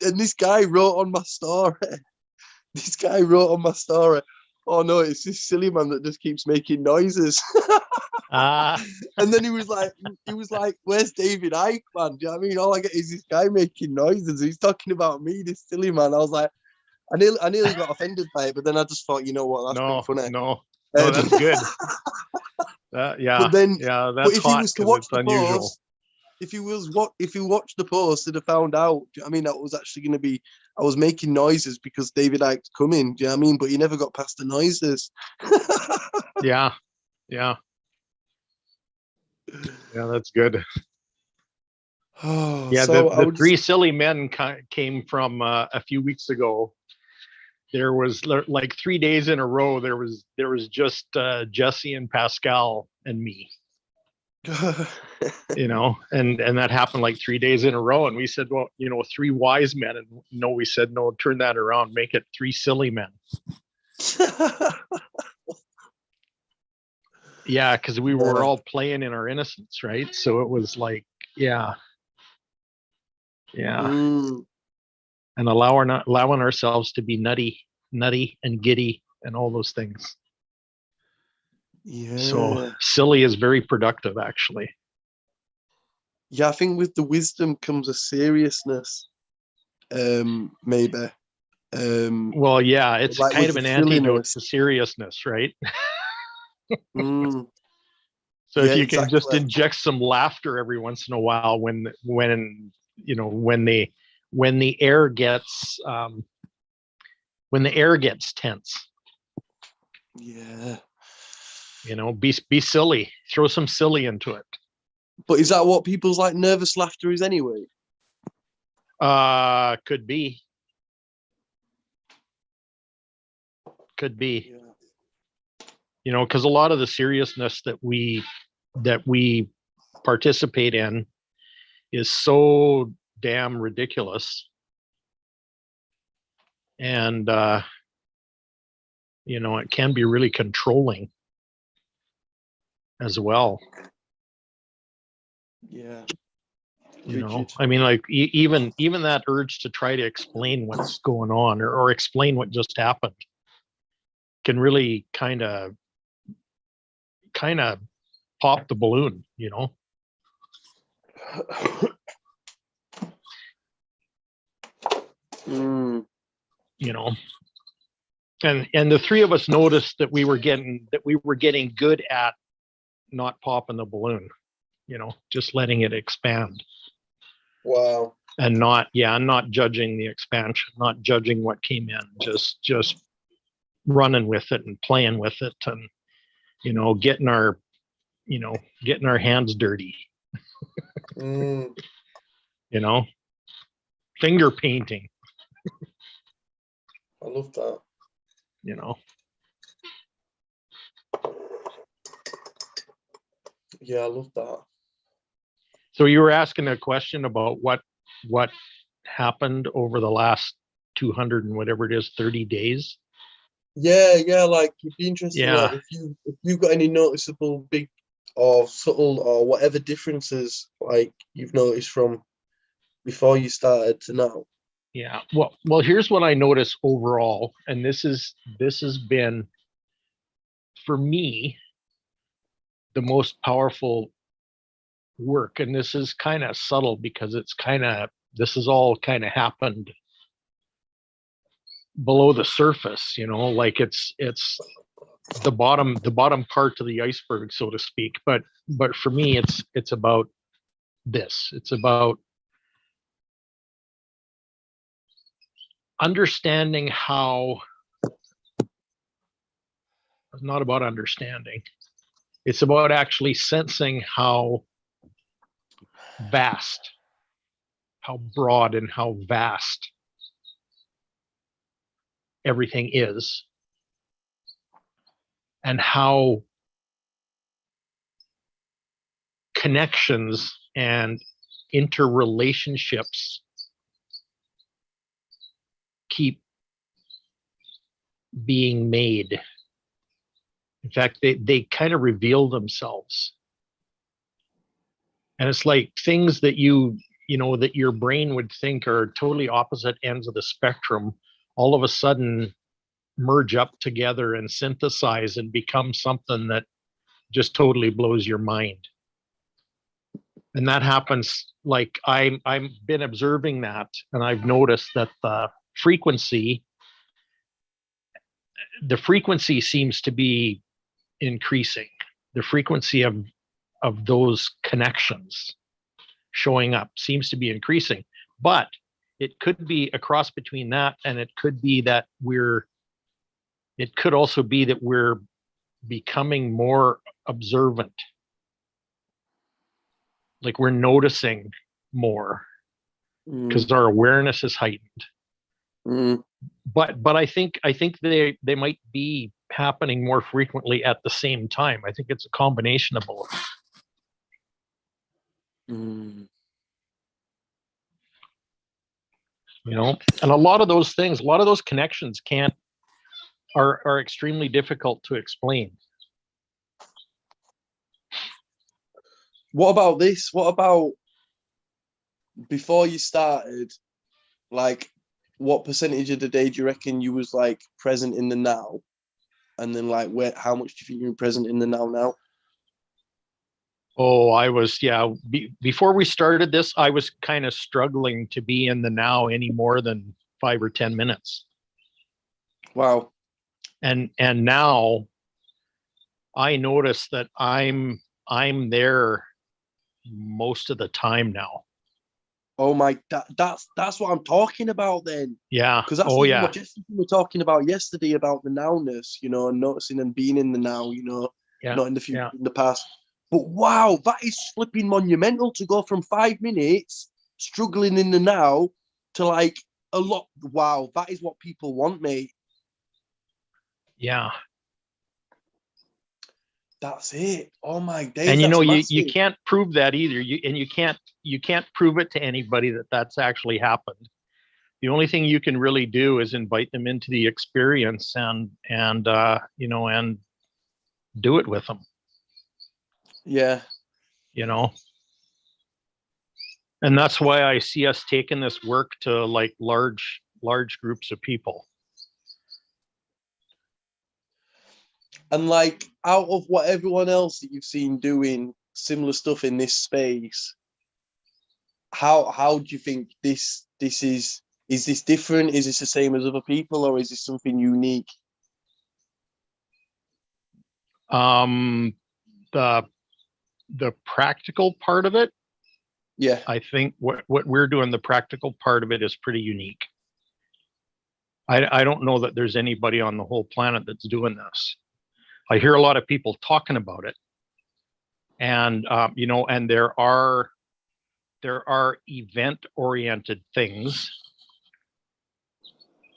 and this guy wrote on my story. This guy wrote on my story, "Oh no, it's this silly man that just keeps making noises." And then he was like, "Where's David Icke, man? Do you know what I mean? All I get is this guy making noises. He's talking about me, this silly man." I was like, I nearly got offended by it, but then I just thought, you know what, that's pretty funny. No, that's good. But then, that's if hot he was to watch it's the unusual. post, if he watched the post, he'd have found out. Do you know what I mean? That was actually going to be, I was making noises because David Icke's coming. Do you know what I mean? But he never got past the noises. Yeah, that's good. Oh, Yeah, so the three silly men came from a few weeks ago. There was like 3 days in a row. There was just Jesse and Pascal and me. You know, and that happened like 3 days in a row. And we said, well, you know, three wise men. And no, we said, no, turn that around, make it three silly men. Yeah, because we were all playing in our innocence, right? So it was like, yeah. And allowing ourselves to be nutty and giddy and all those things. Yeah. So silly is very productive, actually. Yeah, I think with the wisdom comes a seriousness, maybe. Well, yeah, it's like kind of an antidote to seriousness, right? So if you can just inject some laughter every once in a while when you know, when the air gets tense. Yeah. You know, be silly. Throw some silly into it. But is that what people's like nervous laughter is anyway? Could be. Yeah. You know, because a lot of the seriousness that we participate in is so damn ridiculous. And you know, it can be really controlling as well. Yeah. You know, I mean, like even that urge to try to explain what's going on or explain what just happened can really kind of pop the balloon, you know. You know, and the three of us noticed that we were getting good at not popping the balloon, you know, just letting it expand. Wow. And not judging the expansion, not judging what came in, just running with it and playing with it, and you know, getting our hands dirty. You know, finger painting. I love that. You know. Yeah, I love that. So you were asking a question about what happened over the last 200 and whatever it is, 30 days. Yeah, like it'd be interesting. Like if you've got any noticeable big or subtle or whatever differences like you've noticed from before you started to now. Yeah. Well, here's what I noticed overall, and this has been for me the most powerful work, and this is kind of subtle because this has all kind of happened below the surface, you know, like it's the bottom part of the iceberg, so to speak. But for me, it's about this. It's about understanding how. It's not about understanding. It's about actually sensing how vast, how broad, and how vast everything is, and how connections and interrelationships keep being made. In fact, they kind of reveal themselves. And it's like things that you that your brain would think are totally opposite ends of the spectrum, all of a sudden merge up together and synthesize and become something that just totally blows your mind. And that happens, like I've been observing that, and I've noticed that the frequency seems to be increasing. The frequency of those connections showing up seems to be increasing. But it could be a cross between that, and it could be that it could also be that we're becoming more observant. Like we're noticing more because our awareness is heightened. But I think they might be happening more frequently at the same time. I think it's a combination of both. And a lot of those things, a lot of those connections are extremely difficult to explain. What about this? What about before you started, like, what percentage of the day do you reckon you was like present in the now? And then like how much do you think you're present in the now? Oh, I was, before we started this, I was kind of struggling to be in the now any more than 5 or 10 minutes. Wow. And now I notice that I'm there most of the time now. Oh my, that's what I'm talking about then. Yeah. Because that's what we were talking about yesterday about the nowness, and noticing and being in the now, not in the future, in the past. But wow, that is flipping monumental to go from 5 minutes struggling in the now to like a lot. Wow, that is what people want, mate. Yeah. That's it. Oh my days. And you can't prove that either. You can't prove it to anybody that that's actually happened. The only thing you can really do is invite them into the experience and do it with them. Yeah. And that's why I see us taking this work to like large groups of people. And like out of what everyone else that you've seen doing similar stuff in this space, how do you think this is this different? Is this the same as other people, or is this something unique? The practical part of it, yeah, I think what we're doing, the practical part of it is pretty unique. I don't know that there's anybody on the whole planet that's doing this. I hear a lot of people talking about it, and and there are event-oriented things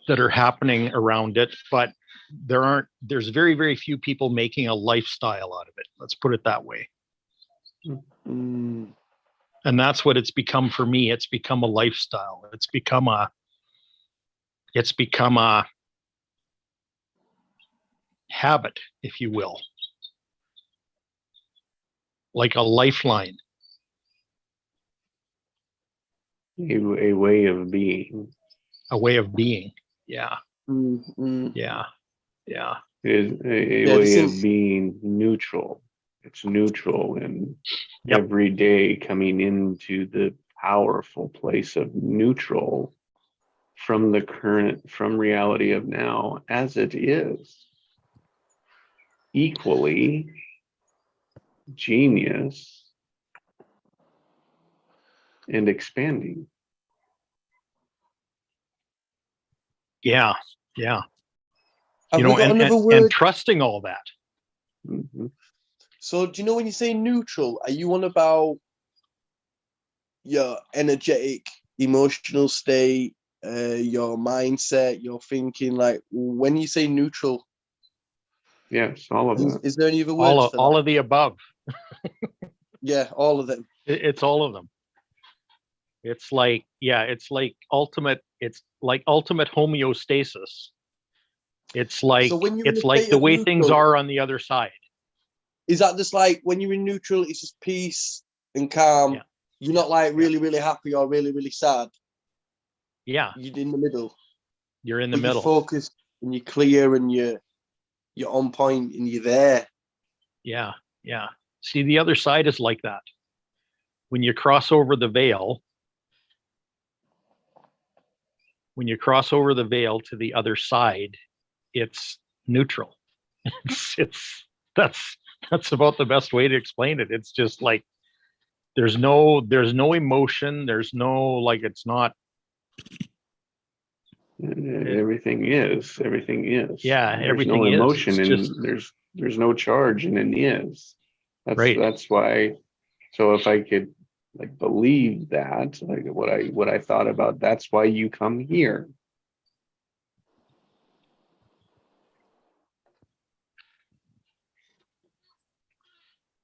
that are happening around it, but there's very, very few people making a lifestyle out of it. Let's put it that way. And that's what it's become for me. It's become a lifestyle. It's become a habit, if you will, like a lifeline. A way of being. A way of being. Yeah. Yeah. Is a way of being neutral. It's neutral, and every day coming into the powerful place of neutral from reality of now as it is. Equally genius and expanding. Yeah. And trusting all that. Mm-hmm. So do you know when you say neutral, are you on about your energetic, emotional state, your mindset, your thinking? Like when you say neutral? Yes, all of that. Is there any other words? All of the above. Yeah, all of them. It's all of them. It's like ultimate homeostasis. It's like the way things are on the other side. Is that just like when you're in neutral, it's just peace and calm? Yeah. You're not like really, really happy or really, really sad. Yeah. You're in the middle. You're in the middle. You're focused and you're clear and you're on point and you're there. Yeah. Yeah. See, the other side is like that. When you cross over the veil, to the other side, it's neutral. That's about the best way to explain it. It's just like there's no emotion. There's no, like, it's not. Everything is. Yeah, there's everything no emotion is. and Just, there's no charge in an is. Right. That's why. So if I could like believe that, like what I thought about, that's why you come here.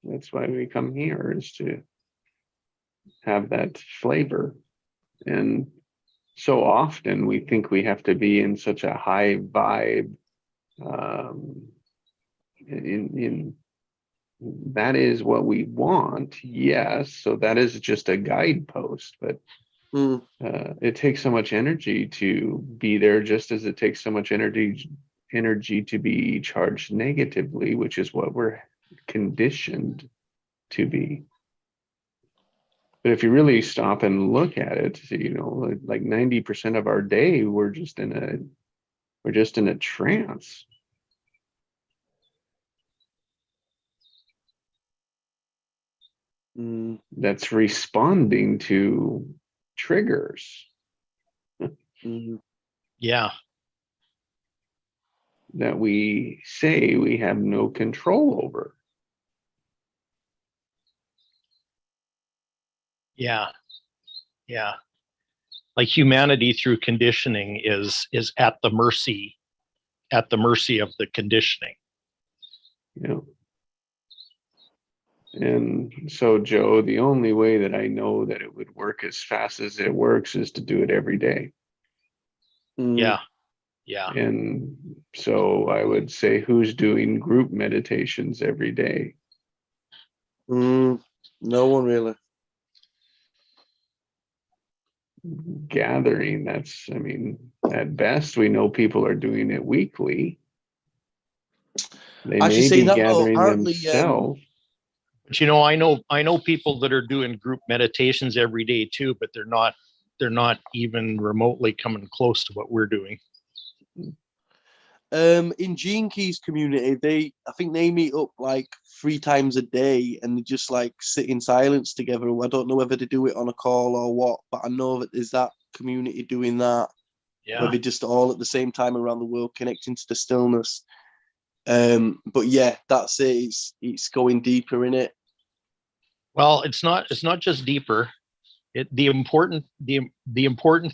That's why we come here, is to have that flavor. And so often we think we have to be in such a high vibe. In that is what we want, yes. So that is just a guidepost, but it takes so much energy to be there, just as it takes so much energy to be charged negatively, which is what we're conditioned to be. But if you really stop and look at it, you know, like 90% of our day, we're just in a trance. That's responding to triggers. Yeah. That we say we have no control over. Yeah. Yeah. Like humanity through conditioning is at the mercy of the conditioning. Yeah. And so, Joe, the only way that I know that it would work as fast as it works is to do it every day. Yeah. Yeah. And so I would say, who's doing group meditations every day? No one really. Gathering, I mean, at best, we know people are doing it weekly. They may be gathering themselves. But you know, I know people that are doing group meditations every day too, but they're not even remotely coming close to what we're doing. In Gene Key's community, I think they meet up like 3 times a day and they just like sit in silence together. I don't know whether they do it on a call or what, but I know that there's that community doing that. Yeah. Where they're just all at the same time around the world connecting to the stillness. But yeah, that's it. It's going deeper in it. Well, it's not just deeper. The important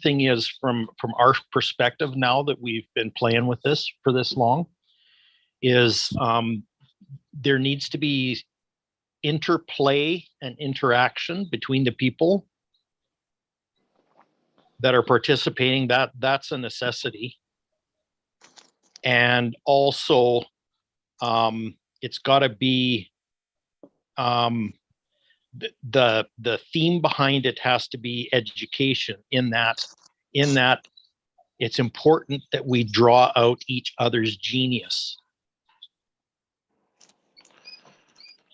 thing is from our perspective, now that we've been playing with this for this long, is there needs to be interplay and interaction between the people that are participating. That's a necessity. And also it's got to be the theme behind it has to be education, in that it's important that we draw out each other's genius.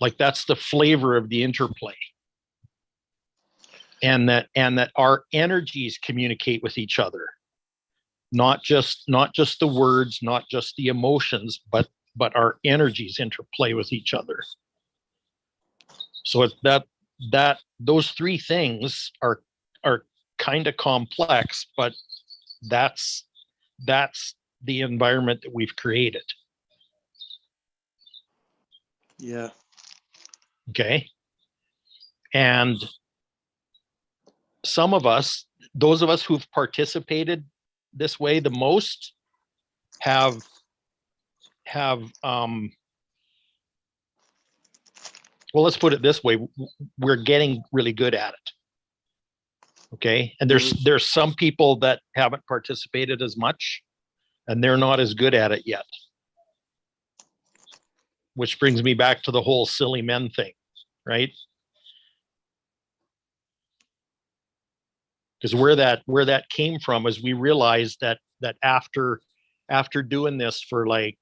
Like, that's the flavor of the interplay. And that our energies communicate with each other. Not just the words, not just the emotions, but our energies interplay with each other. So it's that those 3 things are kind of complex, but that's the environment that we've created. Yeah. Okay. And some of us, those of us who've participated this way the most, have well, let's put it this way, we're getting really good at it. Okay. And there's some people that haven't participated as much and they're not as good at it yet. Which brings me back to the whole silly men thing, right? Because where that came from is we realized that after doing this for like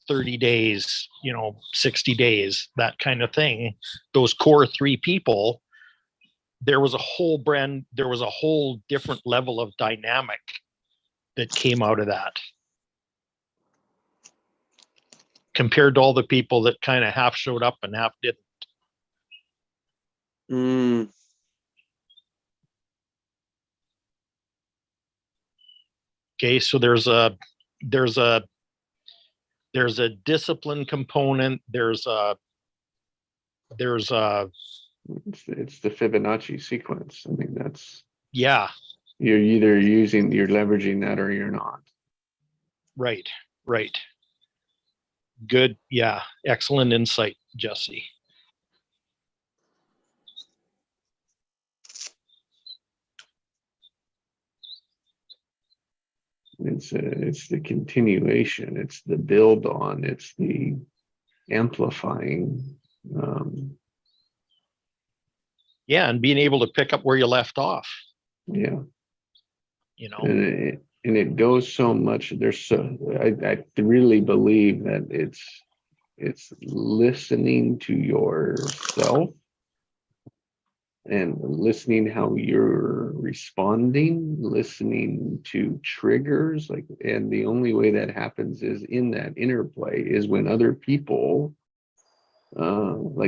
30 days, 60 days, that kind of thing, those core 3 people, there was a whole different level of dynamic that came out of that, compared to all the people that kind of half showed up and half didn't. Okay, so there's a discipline component. It's the Fibonacci sequence. I mean, that's, yeah. You're leveraging that or you're not. Right. Good. Yeah. Excellent insight, Jesse. It's the continuation. It's the build on. It's the amplifying. Yeah, and being able to pick up where you left off. Yeah. And it goes so much. I really believe that it's listening to yourself and listening how you're responding, listening to triggers, and the only way that happens is in that interplay is when other people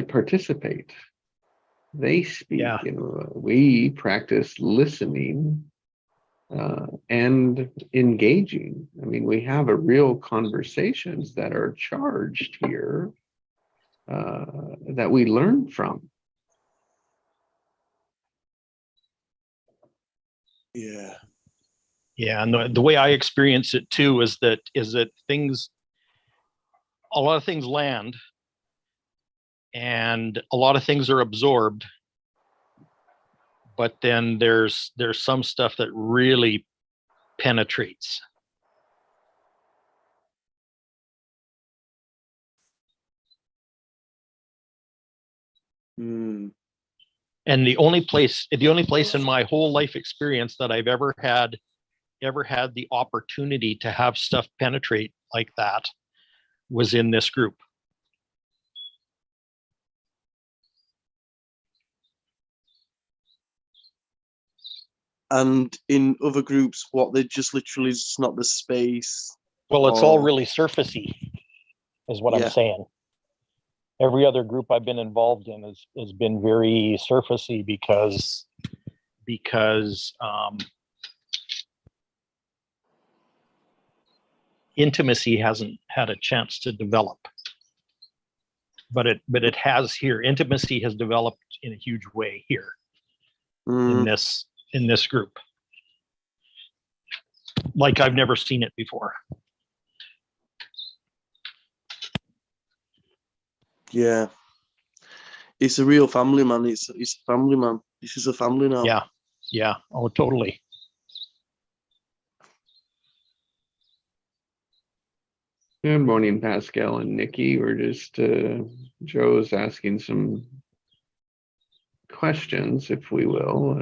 participate. They speak. Yeah. We practice listening and engaging. I mean, we have a real conversations that are charged here that we learn from. Yeah. And the way I experience it too is that a lot of things land and a lot of things are absorbed, but then there's some stuff that really penetrates. And the only place in my whole life experience that I've ever had the opportunity to have stuff penetrate like that was in this group. And in other groups, they just literally just not the space. Well, it's all really surfacey, is what I'm saying. Every other group I've been involved in has been very surfacey because intimacy hasn't had a chance to develop. But it has here. Intimacy has developed in a huge way here in this group, like I've never seen it before. Yeah, it's a real family, man. It's a family, man. This is a family now. Yeah. Oh, totally. Good morning, Pascal and Nikki. We're just Joe's asking some questions, if we will.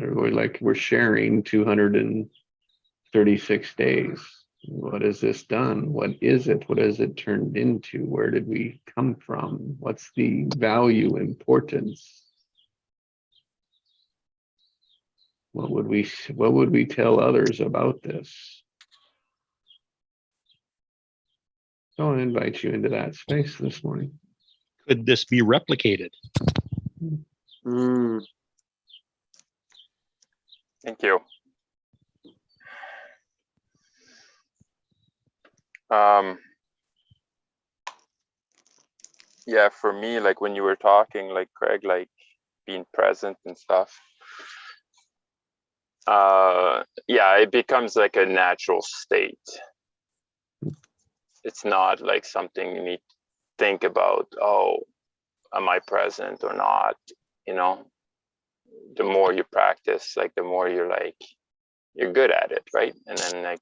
We're sharing 236 days. What has this done? What is it? What has it turned into? Where did we come from? What's the value, importance? What would we tell others about this? So I'll invite you into that space this morning. Could this be replicated? Thank you. Yeah, for me, like when you were talking, like Craig, like being present and stuff. Yeah, it becomes like a natural state. It's not like something you need to think about, oh, am I present or not? The more you practice, like the more you're good at it, right? And then like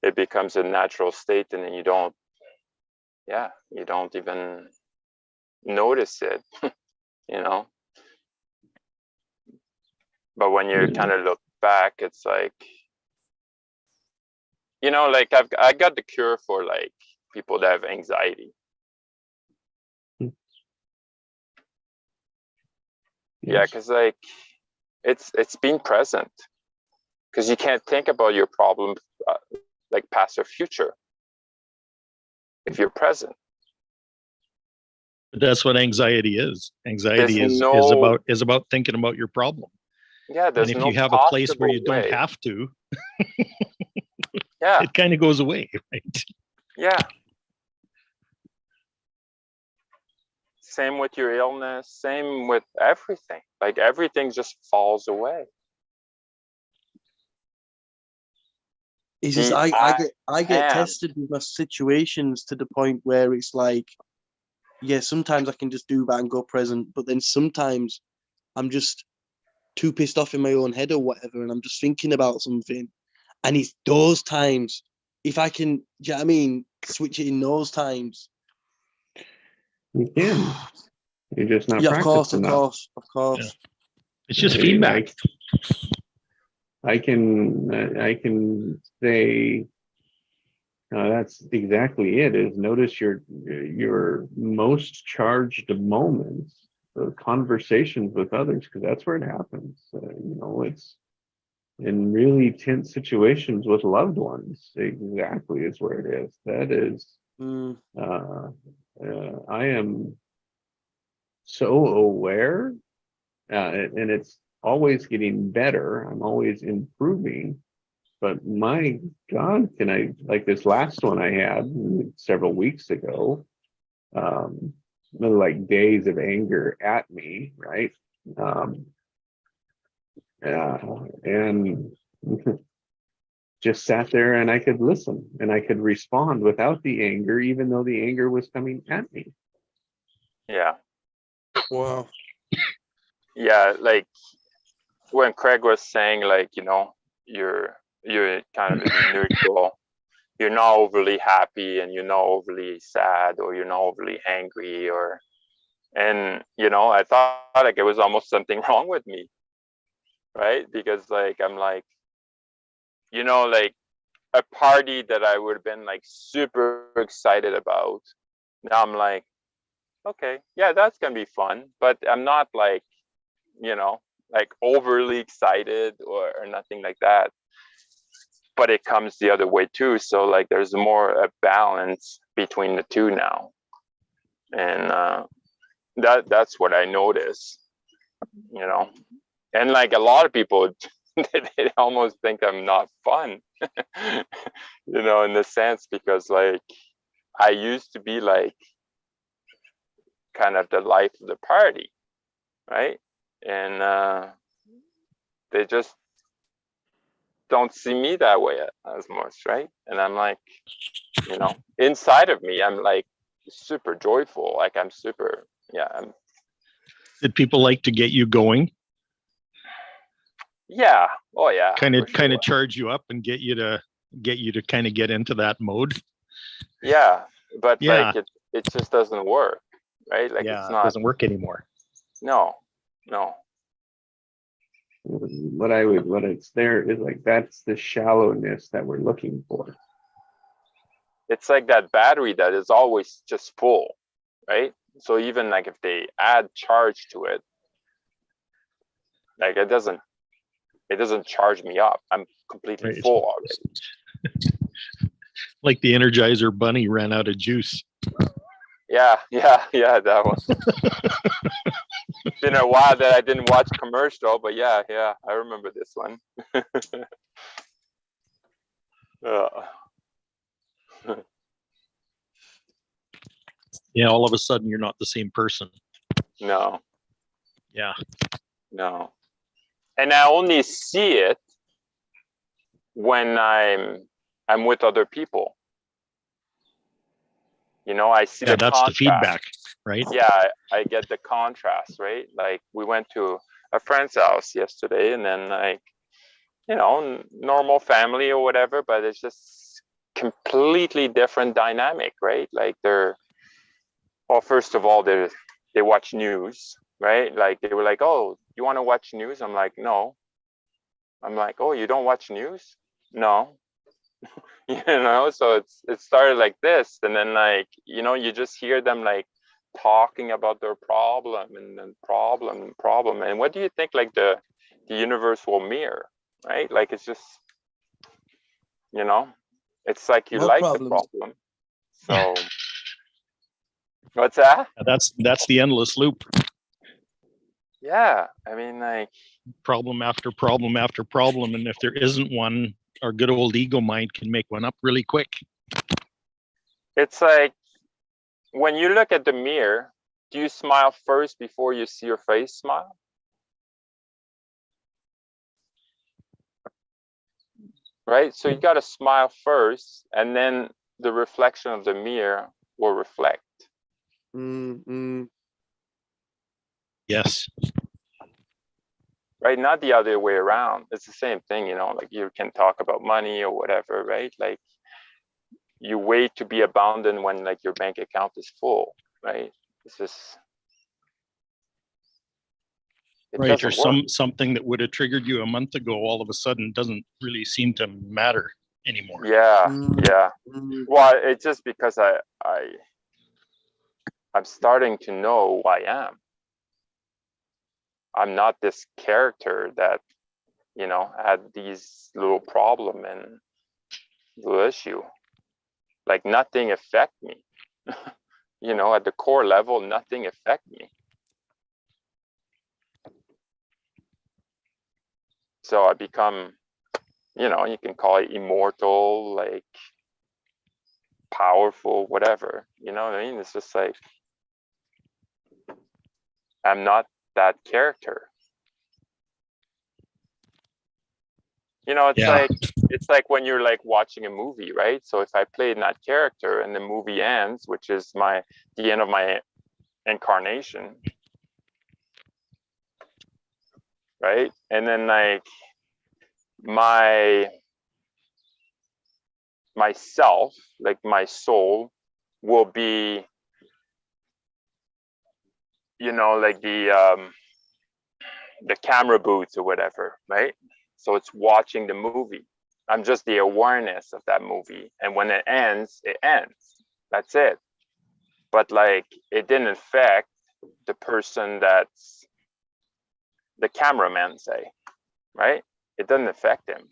it becomes a natural state, and then you don't even notice it, But when you kind of look back, it's like, you know, like I got the cure for like people that have anxiety. Yeah, because like it's being present, because you can't think about your problem like past or future if you're present. But that's what anxiety is. Anxiety There's is about thinking about your problem. Yeah, there's and if no you have a place where you way. don't have to, yeah, it kind of goes away, right? Yeah. Same with your illness, same with everything. Like everything just falls away. It's just I get tested with my situations to the point where it's like, yeah, sometimes I can just do that and go present, but then sometimes I'm just too pissed off in my own head or whatever, and I'm just thinking about something. And it's those times, if I can, do you know what I mean, switch it in those times. You can. You're just not of course. Yeah. It's just feedback. I can say that's exactly it. Is notice your most charged moments, the conversations with others, because that's where it happens. You know, it's in really tense situations with loved ones. Exactly is where it is. That is. I am so aware, and it's always getting better. I'm always improving. But my God, can I, like this last one I had several weeks ago, like days of anger at me, right? And just sat there and I could listen and I could respond without the anger, even though the anger was coming at me. Yeah. Wow. Yeah, like when Craig was saying, like, you know, you're kind of neutral. You're not overly happy and you're not overly sad or you're not overly angry and you know, I thought like it was almost something wrong with me. Right? Because like I'm like, you know, like a party that I would have been like super excited about. Now I'm like, okay, yeah, that's gonna be fun. But I'm not like, you know, like overly excited or nothing like that. But it comes the other way too. So like there's more a balance between the two now. And that's what I notice, you know. And like a lot of people they almost think I'm not fun, you know, in the sense, because like I used to be like kind of the life of the party, right? And they just don't see me that way as much, right? And I'm like, you know, inside of me, I'm like super joyful. Like I'm super, yeah. Did people like to get you going? Yeah. Oh yeah. Kind of charge you up and get you to kind of get into that mode. Yeah, but like it just doesn't work, right? Like it's not. It doesn't work anymore. No. What it's there is like, that's the shallowness that we're looking for. It's like that battery that is always just full, right? So even like if they add charge to it, like it doesn't charge me up. I'm completely full already. Like the Energizer Bunny ran out of juice. Yeah, that one. It's been a while that I didn't watch commercial, but yeah, I remember this one. Yeah, all of a sudden you're not the same person. No. Yeah. No. And I only see it when I'm with other people. You know, I see the that's contrast. The feedback, right? Yeah, I get the contrast, right? Like we went to a friend's house yesterday, and then like, you know, normal family or whatever, but it's just completely different dynamic, right? Like first of all, they watch news, right? Like they were like, oh, you want to watch news? I'm like, no, I'm like, oh, you don't watch news? No. You know, so it started like this, and then like, you know, you just hear them like talking about their problem and then problem, and what do you think like the universe will mirror, right? Like it's just, you know, it's like you More like problems. the problem. So what's that? That's the endless loop. Yeah, I mean, like problem after problem after problem, and if there isn't one, our good old ego mind can make one up really quick. it's like when you look at the mirror, do you smile first before you see your face smile? Right? So you got to smile first, and then the reflection of the mirror will reflect. Yes. Right? Not the other way around. It's the same thing, you know, like you can talk about money or whatever, right? Like you wait to be abundant when like your bank account is full, right? It's just right, or something that would have triggered you a month ago all of a sudden doesn't really seem to matter anymore. Yeah, yeah. Well, it's just because I'm starting to know who I am. I'm not this character that, you know, had these little problem and little issue. Like nothing affect me. You know, at the core level, nothing affect me. So I become, you know, you can call it immortal, like powerful, whatever. You know what I mean? It's just like, I'm not that character. You know, it's like when you're like watching a movie, right? So if I played that character and the movie ends, which is the end of my incarnation, right? And then like myself, like my soul, will be, you know, like the camera booths or whatever, right? So it's watching the movie. I'm just the awareness of that movie, and when it ends, it ends. That's it. But like, it didn't affect the person that's the cameraman, say, right? It doesn't affect him,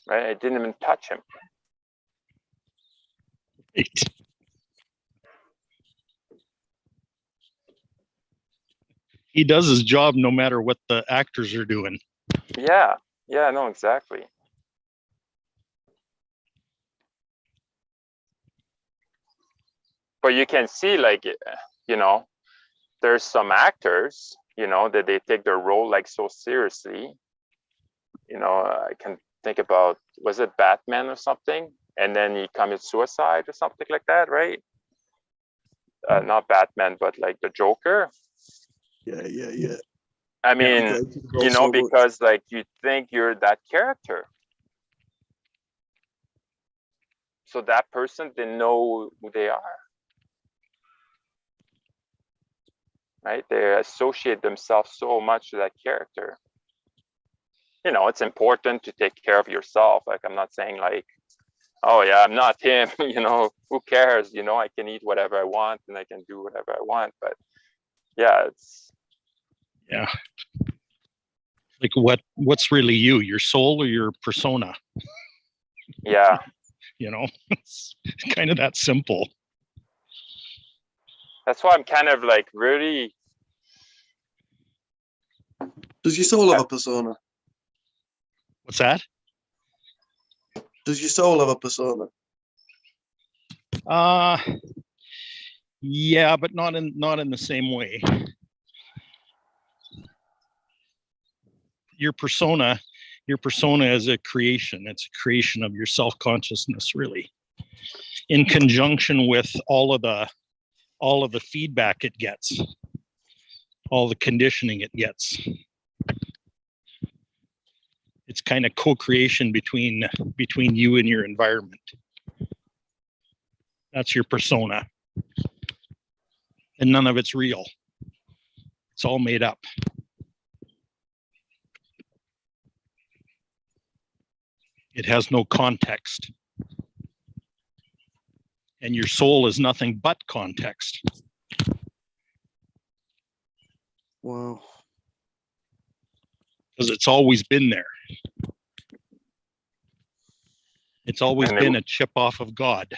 right? It didn't even touch him. Right. He does his job no matter what the actors are doing. Yeah, yeah, no, exactly. But you can see, like, you know, there's some actors, you know, that they take their role like so seriously. You know, I can think about, was it Batman or something? And then he commits suicide or something like that, right? Not Batman, but like the Joker. Yeah. I mean, you know, because like you think you're that character. So that person didn't know who they are. Right? They associate themselves so much to that character. You know, it's important to take care of yourself. Like, I'm not saying like, oh yeah, I'm not him, you know, who cares? You know, I can eat whatever I want and I can do whatever I want. But yeah, yeah. Like what's really you, your soul or your persona? Yeah. You know, it's kind of that simple. That's why I'm kind of like really. Does your soul have a persona? What's that? Does your soul have a persona? Yeah, but not in the same way. Your persona is a creation. It's a creation of your self-consciousness, really, in conjunction with all of the feedback it gets, all the conditioning it gets. It's kind of co-creation between you and your environment. That's your persona. And none of it's real. It's all made up. It has no context. And your soul is nothing but context. Wow. Because it's always been there. It's always been a chip off of God.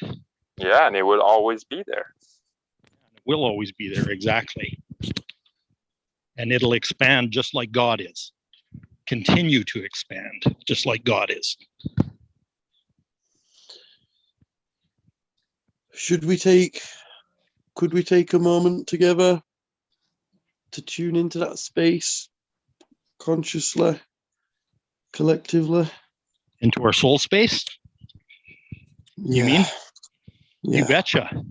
Yeah, and it will always be there. It will always be there, exactly. And it'll expand just like God is. Continue to expand just like God is. Could we take a moment together to tune into that space consciously, collectively? Into our soul space? Yeah. You mean? Yeah. You betcha.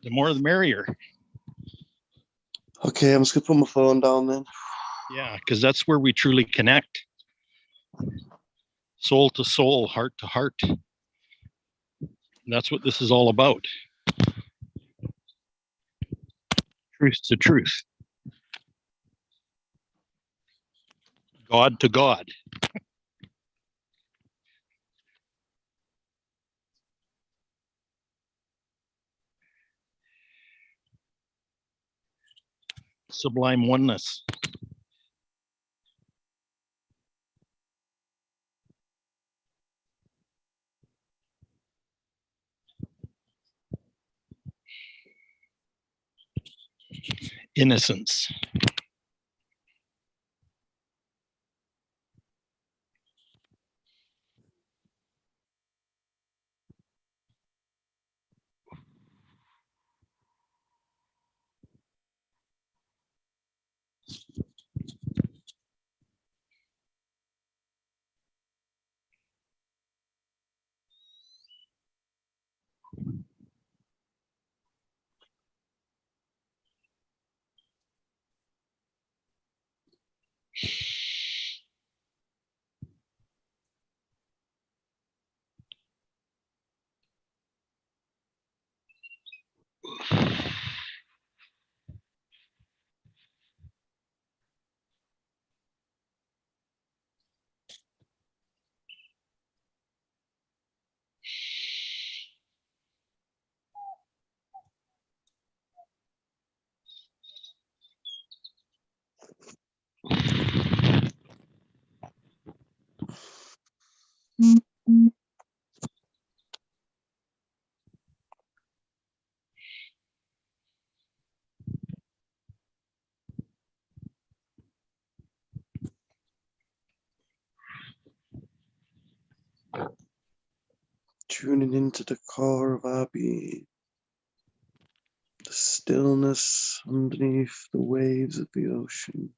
The more the merrier. Okay, I'm just gonna put my phone down then. Yeah, because that's where we truly connect. Soul to soul, heart to heart. That's what this is all about. Truth to truth. God to God. Sublime oneness. Innocence. Tuning into the core of our being. The stillness underneath the waves of the ocean.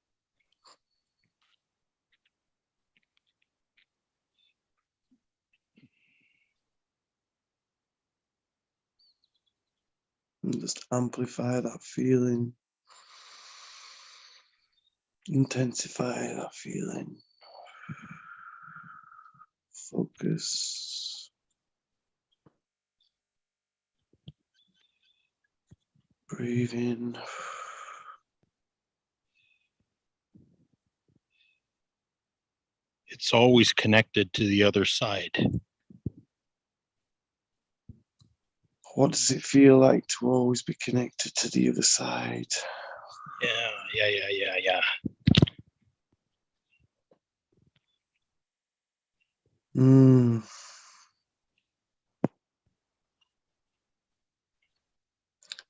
And just amplify that feeling. Intensify that feeling. Focus. Breathe in. It's always connected to the other side. What does it feel like to always be connected to the other side? Yeah.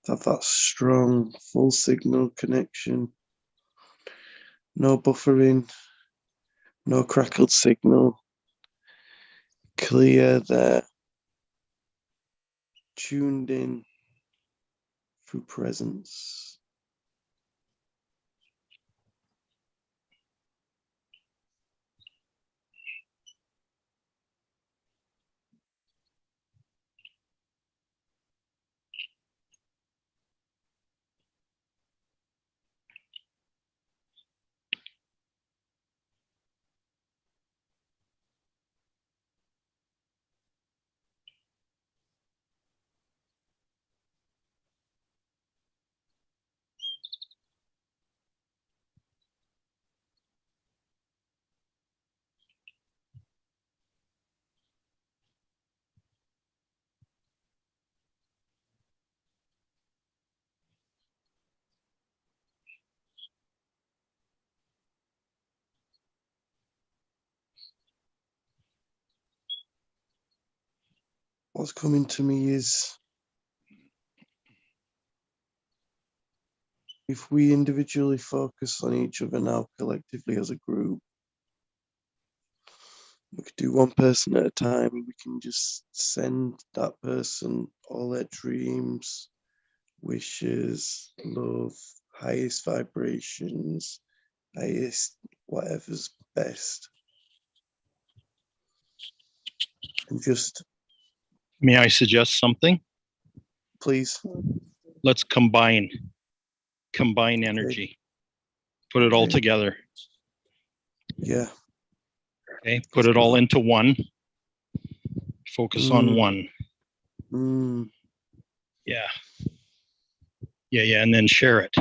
Have that strong, full signal connection. No buffering, no crackled signal. Clear there. Tuned in through presence. what's coming to me is if we individually focus on each other now collectively as a group, we could do one person at a time. We can just send that person all their dreams, wishes, love, highest vibrations, highest whatever's best. And just... May I suggest something? Please. Let's combine energy. Put it all together. Yeah. Okay, put it all into one. Focus on one. Yeah. Yeah, and then share it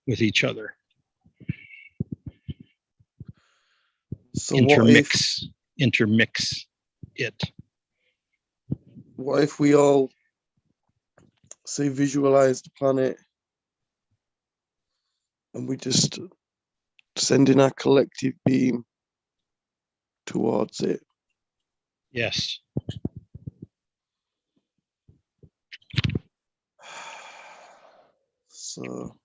with each other. So intermix it. What if we all say visualize the planet and we just send in our collective beam towards it? Yes. So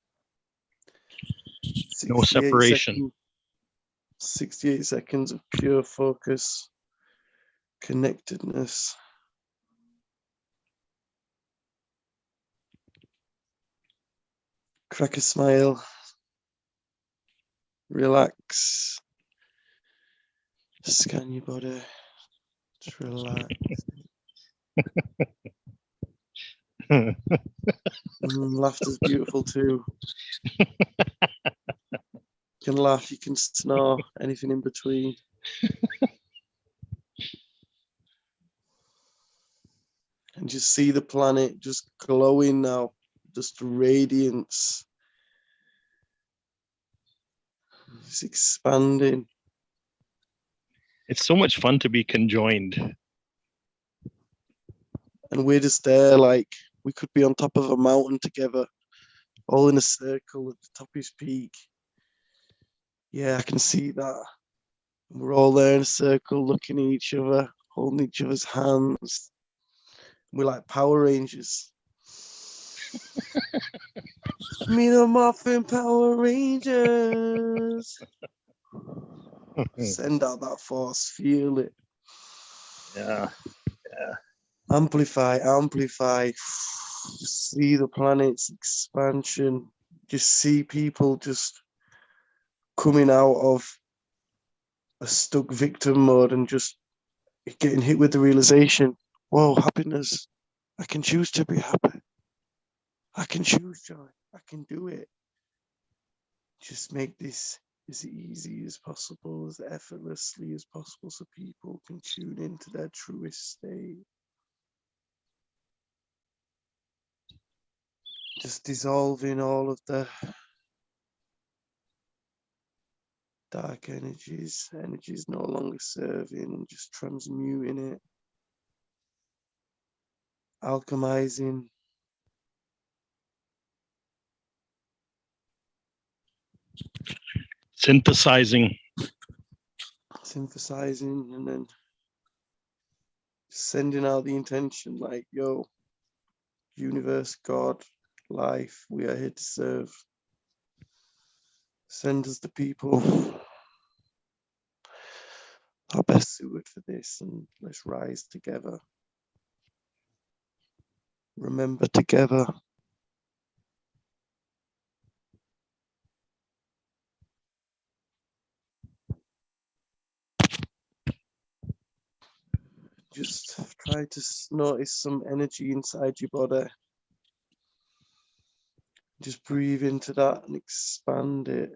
no separation. 68 seconds of pure focus, connectedness. Crack a smile. Relax. Scan your body. Just relax. Laughter's beautiful too. You can laugh, you can snore, anything in between. And just see the planet just glowing now, just radiance. It's expanding. It's so much fun to be conjoined. And we're just there, like we could be on top of a mountain together, all in a circle at the top of his peak. Yeah, I can see that. We're all there in a circle, looking at each other, holding each other's hands. We're like Power Rangers. Me the Morphin Power Rangers. Send out that force, feel it. Yeah. Amplify. See the planet's expansion. Just see people just coming out of a stuck victim mode and just getting hit with the realization, whoa, happiness. I can choose to be happy. I can choose joy. I can do it. Just make this as easy as possible, as effortlessly as possible, so people can tune into their truest state. Just dissolving all of the dark energies no longer serving, and just transmuting it, alchemizing. Synthesizing, and then sending out the intention like, yo, universe, God, life, we are here to serve. Send us the people are best suited for this, and let's rise together. Remember together. Just try to notice some energy inside your body. Just breathe into that and expand it.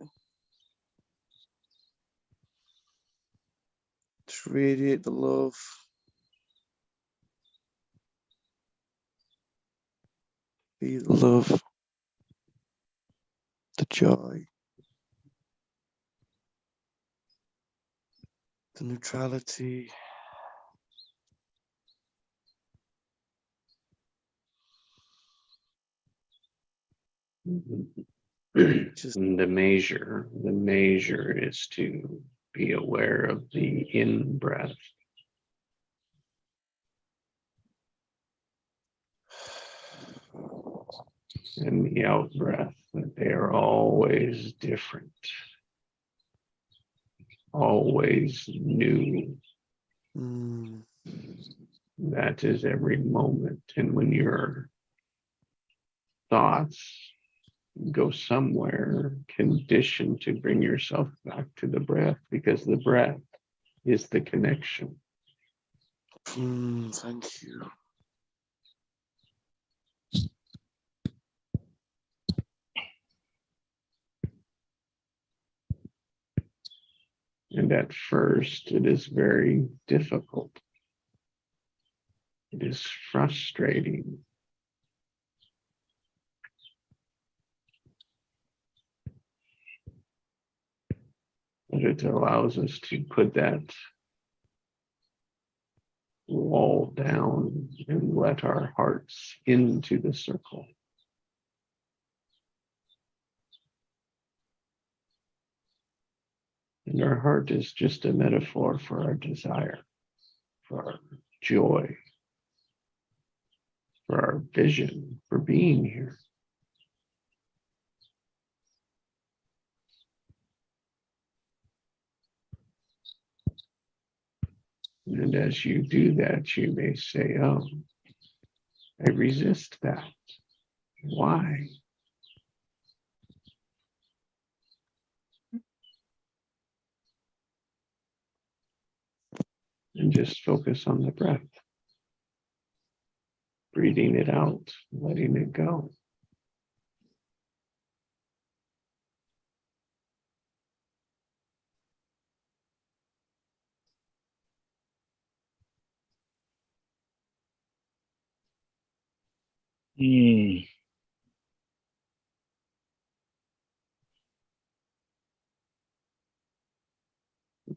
Just radiate the love. Be the love, the joy, the neutrality. The measure is to be aware of the in-breath. and the out breath, that they are always different, always new. That is every moment. And when your thoughts go somewhere, conditioned to bring yourself back to the breath, because the breath is the connection. Thank you. And at first, it is very difficult. It is frustrating. But it allows us to put that wall down and let our hearts into the circle. And our heart is just a metaphor for our desire, for our joy, for our vision, for being here. And as you do that, you may say, oh, I resist that. Why? And just focus on the breath, breathing it out, letting it go.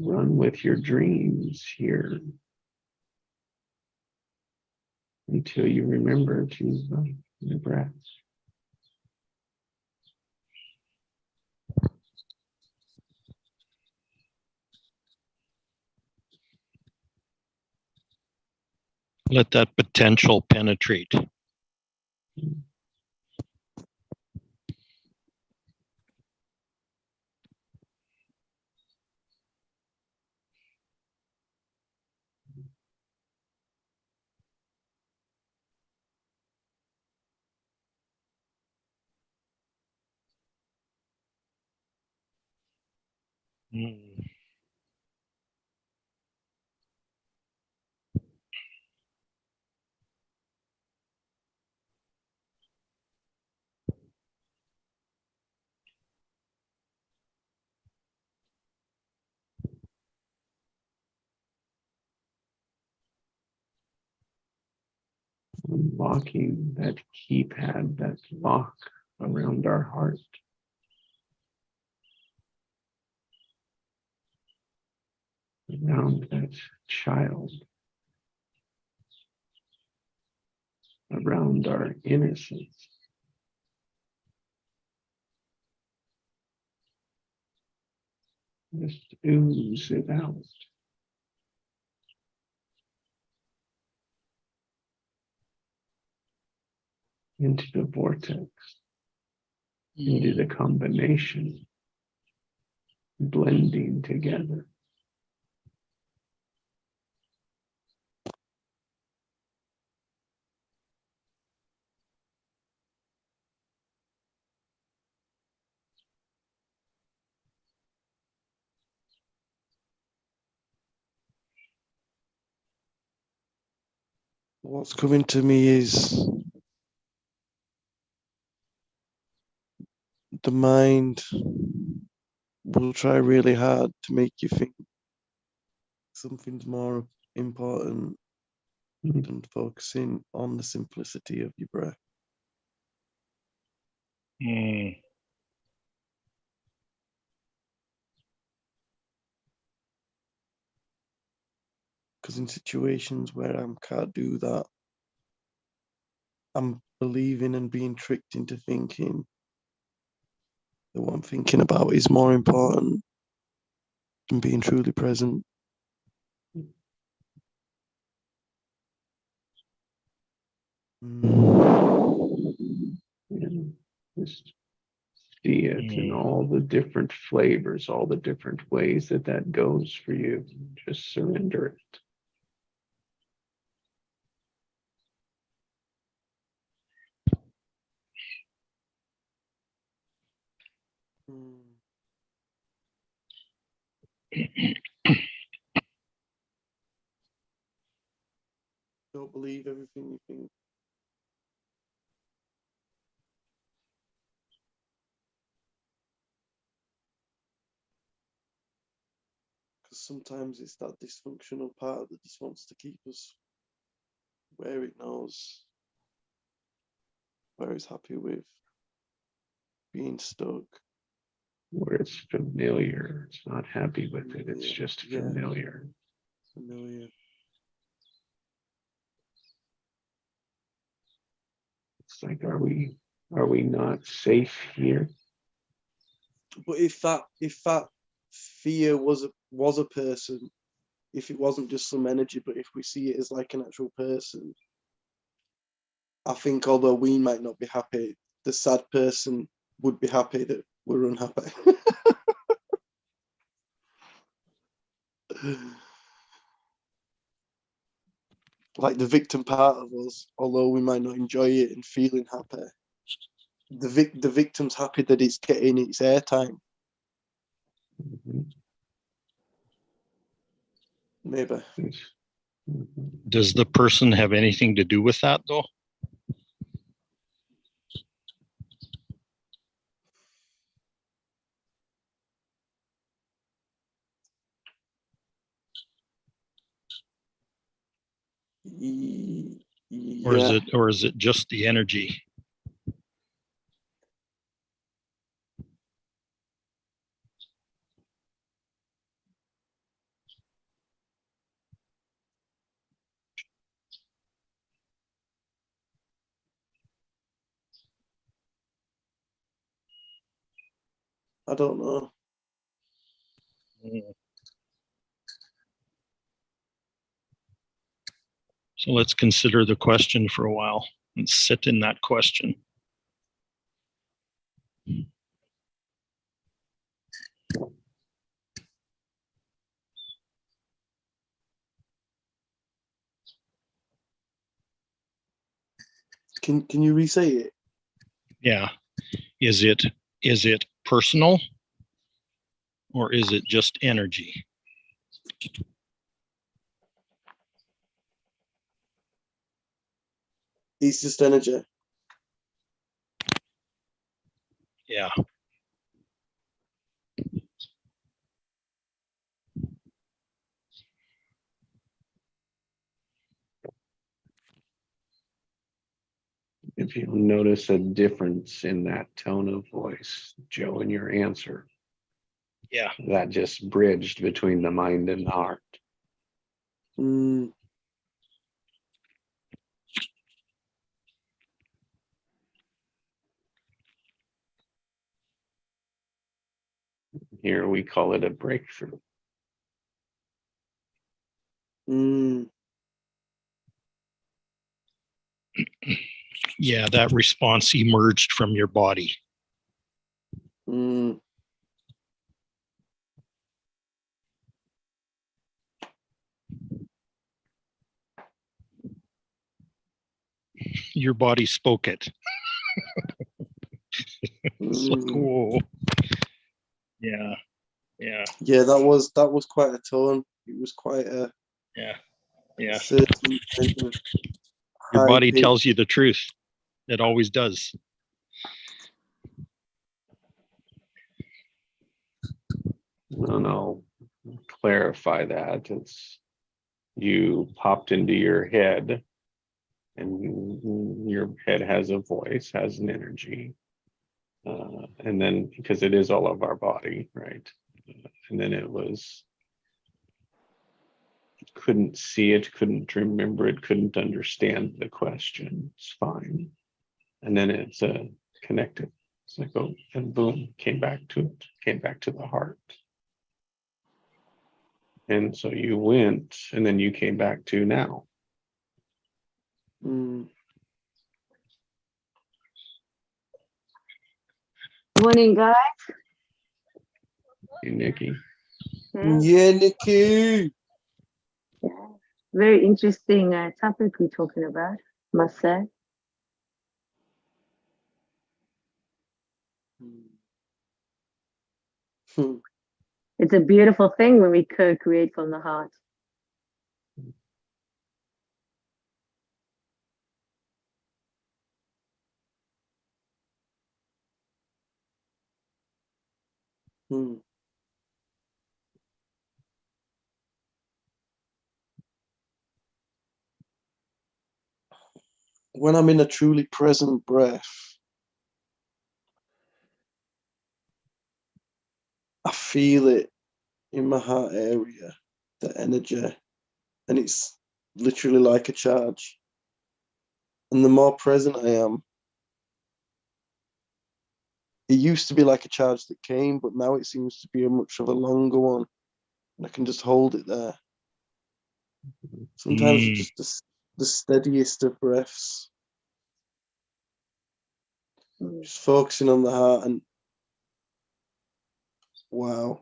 Run with your dreams here until you remember to run the breath. Let that potential penetrate. Unlocking that keypad, that lock around our heart. Around that child. Around our innocence. Just ooze it out. Into the vortex, into the combination, blending together. What's coming to me is the mind will try really hard to make you think something's more important than focusing on the simplicity of your breath. Because in situations where I can't do that, I'm believing and being tricked into thinking that what I'm thinking about is more important than being truly present. And Just see it in all the different flavors, all the different ways that goes for you. Just surrender it. Don't believe everything you think. Because sometimes it's that dysfunctional part that just wants to keep us where it knows, where it's happy with being stuck. Where it's familiar. It's not happy with it. It's just Yeah. familiar. Familiar. It's like, are we not safe here? But if that fear was a person, if it wasn't just some energy, but if we see it as like an actual person, I think although we might not be happy, the sad person would be happy that we're unhappy. Like the victim part of us, although we might not enjoy it and feeling happy, the victim's happy that it's getting its airtime. Mm-hmm. Maybe. Does the person have anything to do with that, though? Yeah. Or is it just the energy? I don't know. So let's consider the question for a while and sit in that question. Can you re-say it? Yeah. Is it personal, or is it just energy? It's just energy. Yeah. If you notice a difference in that tone of voice, Joe, in your answer, Yeah. that just bridged between the mind and the heart. Here we call it a breakthrough. Yeah, that response emerged from your body. Your body spoke it. It's like, whoa. Yeah. Yeah. Yeah, that was quite a tone. It was quite a certain kind of your body pitch. tells you the truth. It always does. No, clarify that. It's you popped into your head, and your head has a voice, has an energy. And then because it is all of our body, right? And then it couldn't see it, couldn't remember it, couldn't understand the question. It's fine. And then it's connected. It's like, oh, and boom, came back to it, came back to the heart. And so you went, and then you came back to now. Morning, guys. Hey, Nikki. Yeah, Nikki. Yeah. Very interesting topic we're talking about, must say. It's a beautiful thing when we co-create from the heart. When I'm in a truly present breath, I feel it in my heart area, the energy, and it's literally like a charge. And the more present I am, it used to be like a charge that came, but now it seems to be a much of a longer one, and I can just hold it there. Sometimes it's just the steadiest of breaths. Just focusing on the heart, and wow.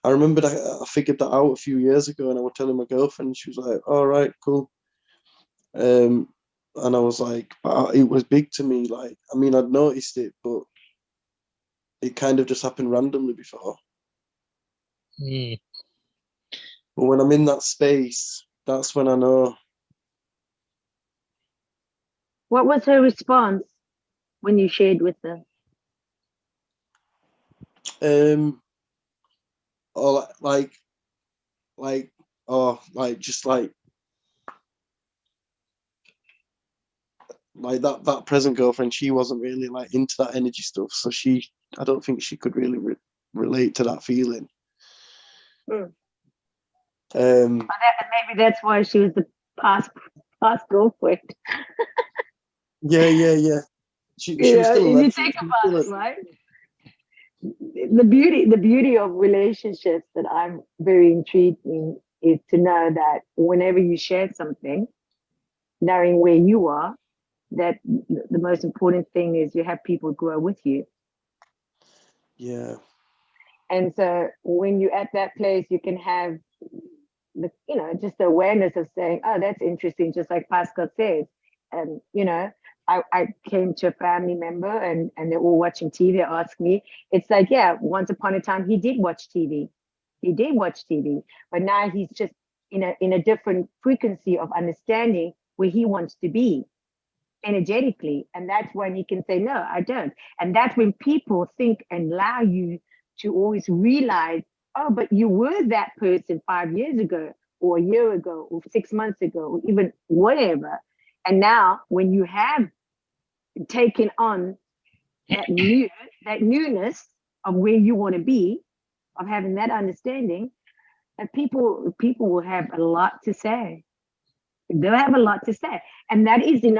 I remembered I figured that out a few years ago, and I was telling my girlfriend, and she was like, all right, cool. And I was like, it was big to me. Like, I mean, I'd noticed it, but it kind of just happened randomly before. But when I'm in that space, that's when I know. What was her response when you shared with her? Or just like that present girlfriend, she wasn't really like into that energy stuff, so I don't think she could really relate to that feeling. Maybe that's why she was the past girlfriend. Yeah. She was still you think about it, right? The beauty of relationships that I'm very intrigued in is to know that whenever you share something, knowing where you are, that the most important thing is you have people grow with you. Yeah. And so when you're at that place, you can have just the awareness of saying, oh, that's interesting, just like Pascal says. And, I came to a family member and they're all watching TV. They asked me, it's like, yeah, once upon a time, he did watch TV. But now he's just in a different frequency of understanding where he wants to be energetically. And that's when he can say, no, I don't. And that's when people think and allow you to always realize, oh, but you were that person 5 years ago, or a year ago, or 6 months ago, or even whatever. And now when you have taken on that newness of where you want to be, of having that understanding, that people will have a lot to say. They'll have a lot to say. And that is in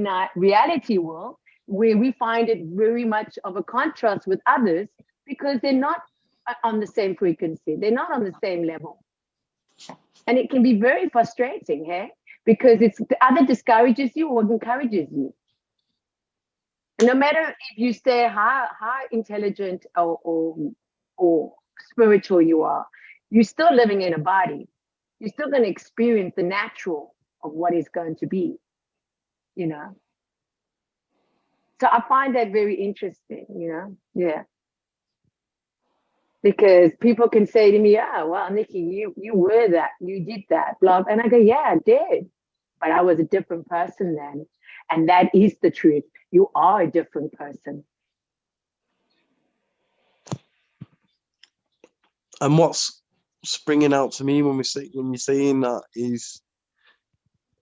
our reality world, where we find it very much of a contrast with others because they're not on the same frequency. They're not on the same level. And it can be very frustrating, hey? Because it's the other discourages you or encourages you. And no matter if you say how intelligent or spiritual you are, you're still living in a body. You're still going to experience the natural of what is going to be, So I find that very interesting, Yeah. Because people can say to me, oh, well, Nikki, you were that, you did that, blah. And I go, yeah, I did. But I was a different person then. And that is the truth. You are a different person. And what's springing out to me when you're saying that is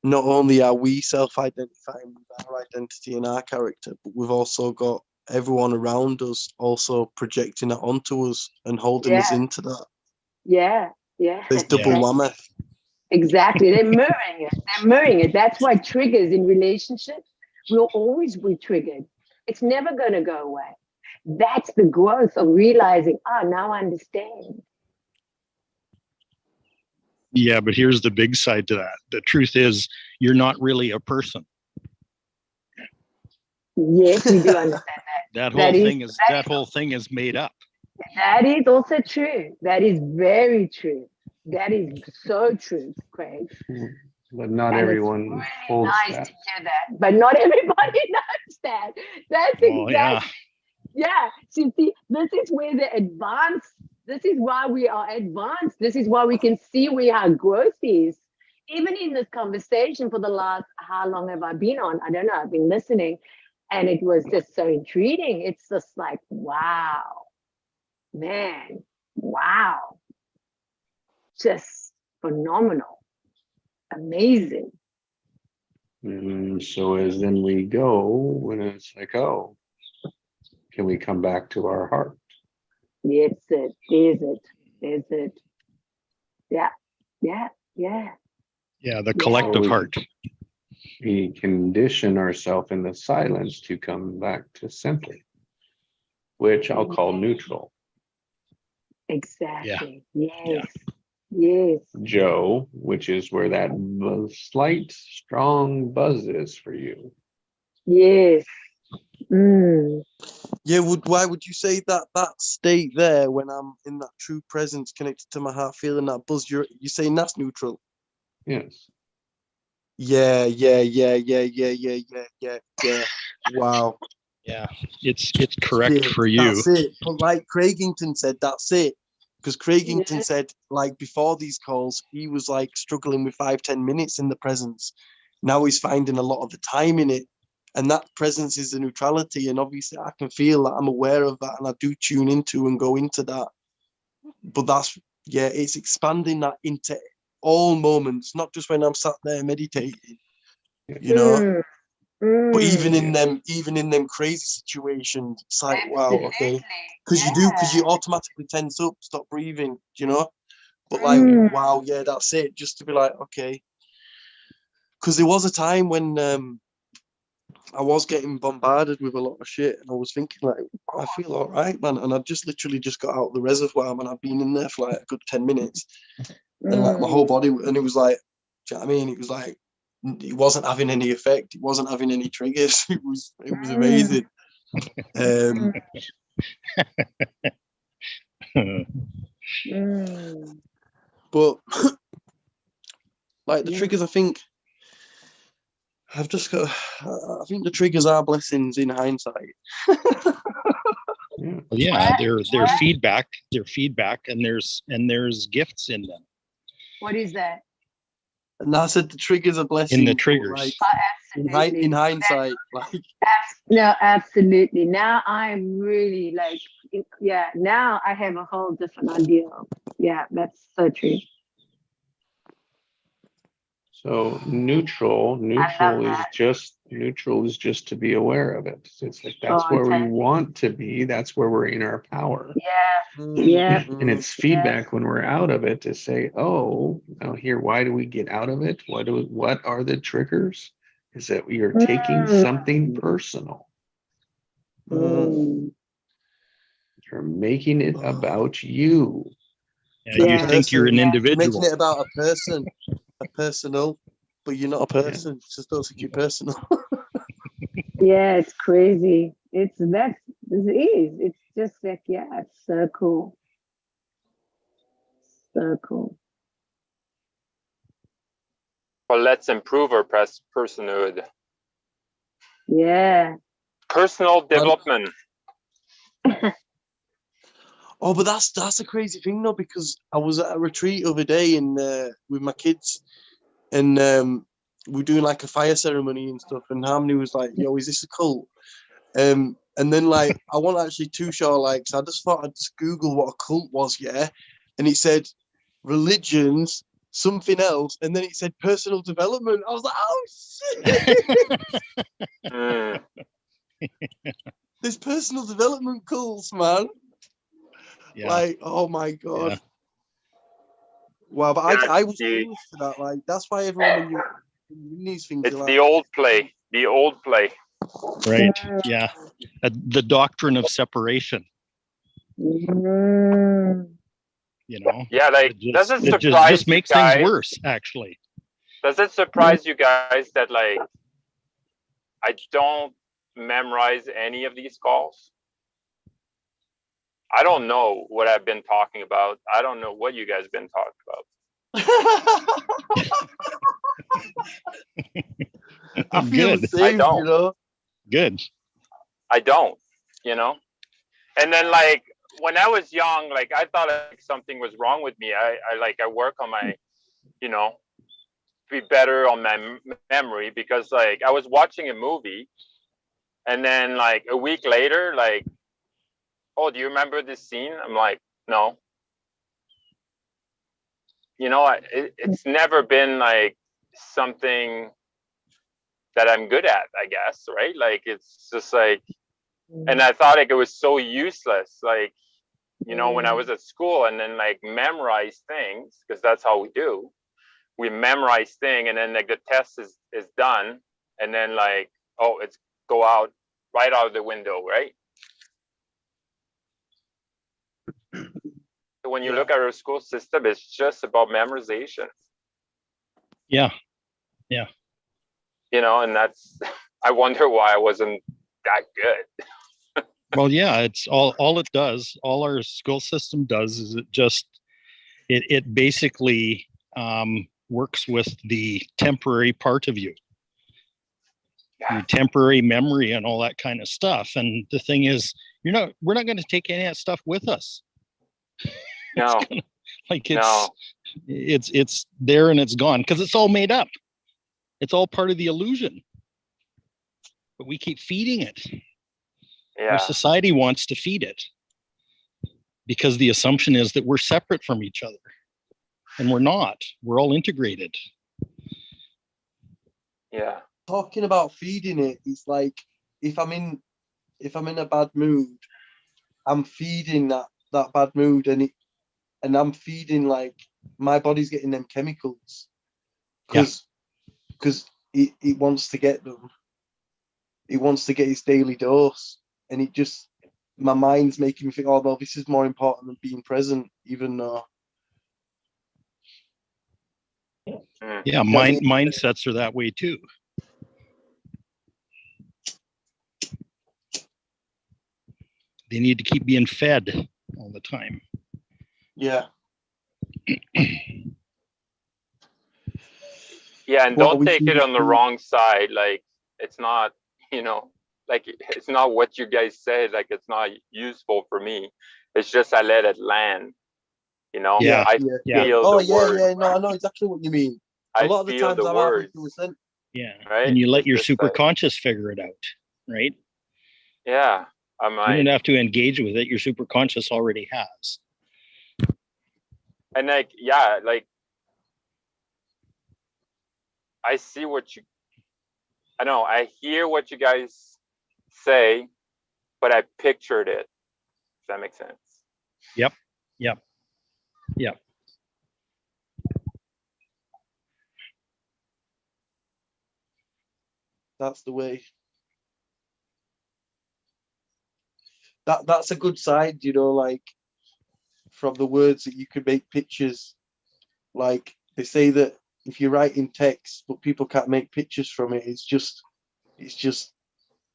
not only are we self-identifying with our identity and our character, but we've also got everyone around us also projecting it onto us and holding us into that. Yeah. There's double whammy. Exactly. They're mirroring it. That's why triggers in relationships will always be triggered. It's never going to go away. That's the growth of realizing, now I understand. Yeah, but here's the big side to that. The truth is, you're not really a person. Yes, we do understand That That whole thing is made up. that. That is also true. That is very true. That is so true, Craig. But not And everyone it's really holds nice that. to hear that. But not everybody knows that. That's Oh yeah. exactly. Yeah. See, this is where the advance. This is why we are advanced. This is why we can see where our growth is. Even in this conversation for the last, how long have I been on? I don't know. I've been listening, and it was just so intriguing. It's just like, wow, man, wow, just phenomenal, amazing. And so as then we go, when it's like, oh, can we come back to our heart? It's it. Is it? Is it? Yeah. Yeah. Yeah. Yeah, the collective we- heart. We condition ourselves in the silence to come back to center, which I'll call neutral. Exactly. Yeah. Yes. Yes. Joe, which is where that slight, strong buzz is for you. Yes. Mm. Yeah, why would you say that state there when I'm in that true presence connected to my heart, feeling that buzz? You're saying that's neutral? Yes. Yeah. Wow. Yeah, it's correct Shit, for you. That's it. But like Craigington said, that's it. Because Craigington said, like before these calls, he was like struggling with 5-10 minutes in the presence. Now he's finding a lot of the time in it. And that presence is the neutrality. And obviously I can feel that, I'm aware of that, and I do tune into and go into that. But that's, yeah, it's expanding that into all moments, not just when I'm sat there meditating, you know. But even in them crazy situations, it's like, wow, okay. Because you automatically tense up, stop breathing, you know. But like, wow, yeah, that's it. Just to be like, okay. Because there was a time when I was getting bombarded with a lot of shit, and I was thinking like, oh, I feel all right, man. And I just literally just got out of the reservoir, man. I've been in there for like a good 10 minutes, and like my whole body, and it was like, do you know what I mean? It was like, it wasn't having any effect. It wasn't having any triggers. It was amazing. But like the triggers, I think I've just got. I think the triggers are blessings in hindsight. Yeah, they're feedback. They're feedback, and there's gifts in them. What is that? And I said the triggers are blessings. In the triggers. Like, in hindsight, like. No, absolutely. Now I'm really like, yeah. Now I have a whole different idea. Yeah, that's so true. So neutral is just to be aware of it. It's like that's where we want to be. That's where we're in our power. Yeah. And it's feedback when we're out of it to say, oh, here, why do we get out of it? What are the triggers? Is that you're taking something personal. You're making it about you. Yeah, you think you're an individual. You're making it about a person, a personal, but you're not a person. Yeah. Just don't think you're personal. Yeah, it's crazy. It's just like, yeah, it's so cool. So cool. Well, let's improve our personhood. Yeah. Personal development. Oh, but that's a crazy thing though, because I was at a retreat other day with my kids, and we're doing like a fire ceremony and stuff, and Harmony was like, yo, is this a cult? And then like I wasn't actually too sure, like, so I just thought I'd just Google what a cult was, yeah, and it said religions, something else, and then it said personal development. I was like, oh shit. There's personal development cults, man. Yeah. Like, oh my god. Yeah. Wow, but I was curious to that. Like, that's why everyone when you in these things, it's like, the old play. Right. Yeah. The doctrine of separation. You know. Yeah, like does it surprise just makes you guys? Things worse, actually. Does it surprise you guys that like I don't memorize any of these calls? I don't know what I've been talking about. I don't know what you guys been talking about. I feel Good. the same, I don't. you know. Good. I don't, you know. And then like when I was young, like I thought like something was wrong with me. I work on my, you know, be better on my memory, because like I was watching a movie, and then like a week later, like, oh, do you remember this scene? I'm like, no. You know, it's never been like something that I'm good at, I guess, right? Like it's just like, and I thought like it was so useless, like, you know, when I was at school, and then like memorize things, because that's how we do. We memorize thing, and then like the test is done, and then like, oh, it's go out right out of the window, right? So when you look at our school system, it's just about memorization. Yeah. You know, and that's, I wonder why I wasn't that good. Well, yeah, it's all it does, all our school system does is it basically works with the temporary part of you, your temporary memory and all that kind of stuff. And the thing is, we're not going to take any of that stuff with us. No. It's there and it's gone, because it's all made up. It's all part of the illusion. But we keep feeding it. Yeah. Our society wants to feed it, because the assumption is that we're separate from each other, and we're not. We're all integrated. Yeah. Talking about feeding it, it's like if I'm in a bad mood, I'm feeding that bad mood, and I'm feeding, like, my body's getting them chemicals because it wants to get them. It wants to get its daily dose, and my mind's making me think, oh, well, this is more important than being present, even though. Yeah, mindsets are that way too. They need to keep being fed all the time. Yeah. Yeah, and don't take it on the wrong side. Like, it's not, you know, like, it's not what you guys said. Like, it's not useful for me. It's just I let it land. You know, Yeah, I feel the word. Yeah. No, I know exactly what you mean. A lot of the times I'm out with Yeah, right? And you let your superconscious figure it out, right? Yeah, you don't have to engage with it. Your superconscious already has. And like, yeah, like, I see I hear what you guys say, but I pictured it. Does that make sense? Yep. That's the way. That's a good side, you know, like, from the words that you can make pictures. Like, they say that if you write in text but people can't make pictures from it, it's just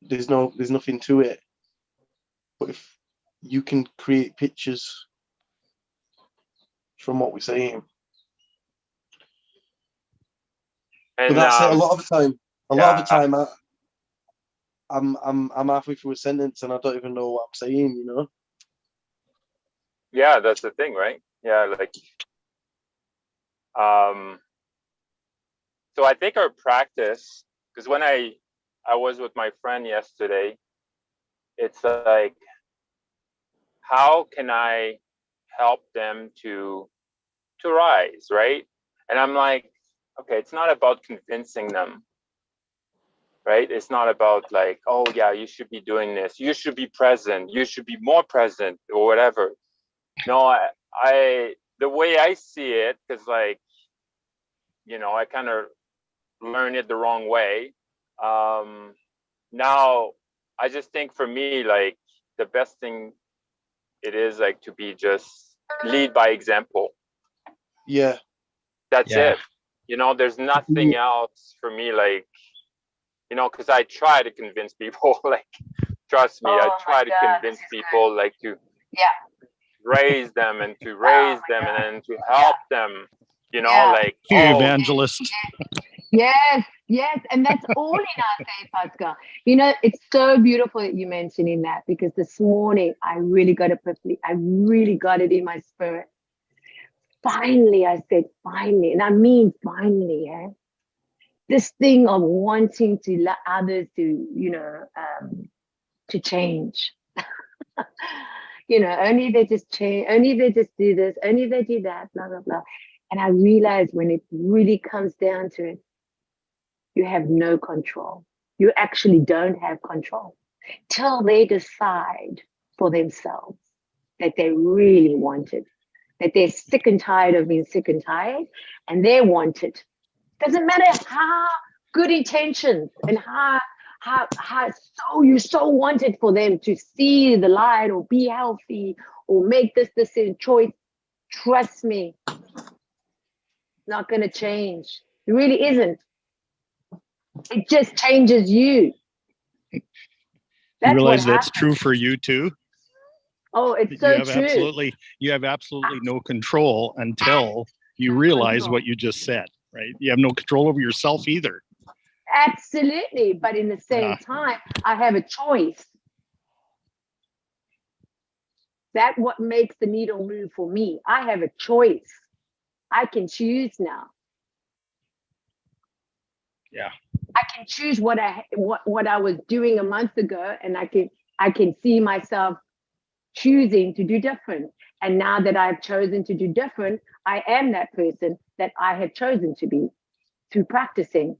there's nothing to it. But if you can create pictures from what we're saying, and but that's it. A lot of the time I'm halfway through a sentence and I don't even know what I'm saying, you know. Yeah, that's the thing, right? Yeah, like, so I think our practice, because when I was with my friend yesterday, it's like, how can I help them to rise, right? And I'm like, okay, it's not about convincing them, right? It's not about like, oh yeah, you should be doing this, you should be present, you should be more present, or whatever. No, I the way I see it, because like, you know, I kind of learned it the wrong way. Now I just think for me, like, the best thing it is like to be just lead by example. Yeah. That's it. You know, there's nothing else for me. Like, you know, because I try to convince people, like, trust me, I try to convince people, like, to raise them and to raise them and then to help them, you know, like, you evangelist. Yes, yes, and that's all in our faith, Pascal. You know, it's so beautiful that you mentioning that, because this morning I really got it in my spirit. Finally, I said finally, and I mean finally, this thing of wanting to let others to, you know, to change. You know, only they just change, only they just do this, only they do that, blah, blah, blah. And I realized when it really comes down to it, you have no control. You actually don't have control till they decide for themselves that they really want it, that they're sick and tired of being sick and tired, and they want it. Doesn't matter how good intentions and how so you so wanted for them to see the light or be healthy or make this decision choice. Trust me, not going to change. It really isn't. It just changes you. You realize that's true for you too? Oh, it's so true. You have absolutely no control until you realize what you just said, right? You have no control over yourself either. Absolutely. But in the same time, I have a choice. That's what makes the needle move for me. I have a choice. I can choose now. Yeah. I can choose what I was doing a month ago, and I can see myself choosing to do different. And now that I've chosen to do different, I am that person that I have chosen to be through practicing.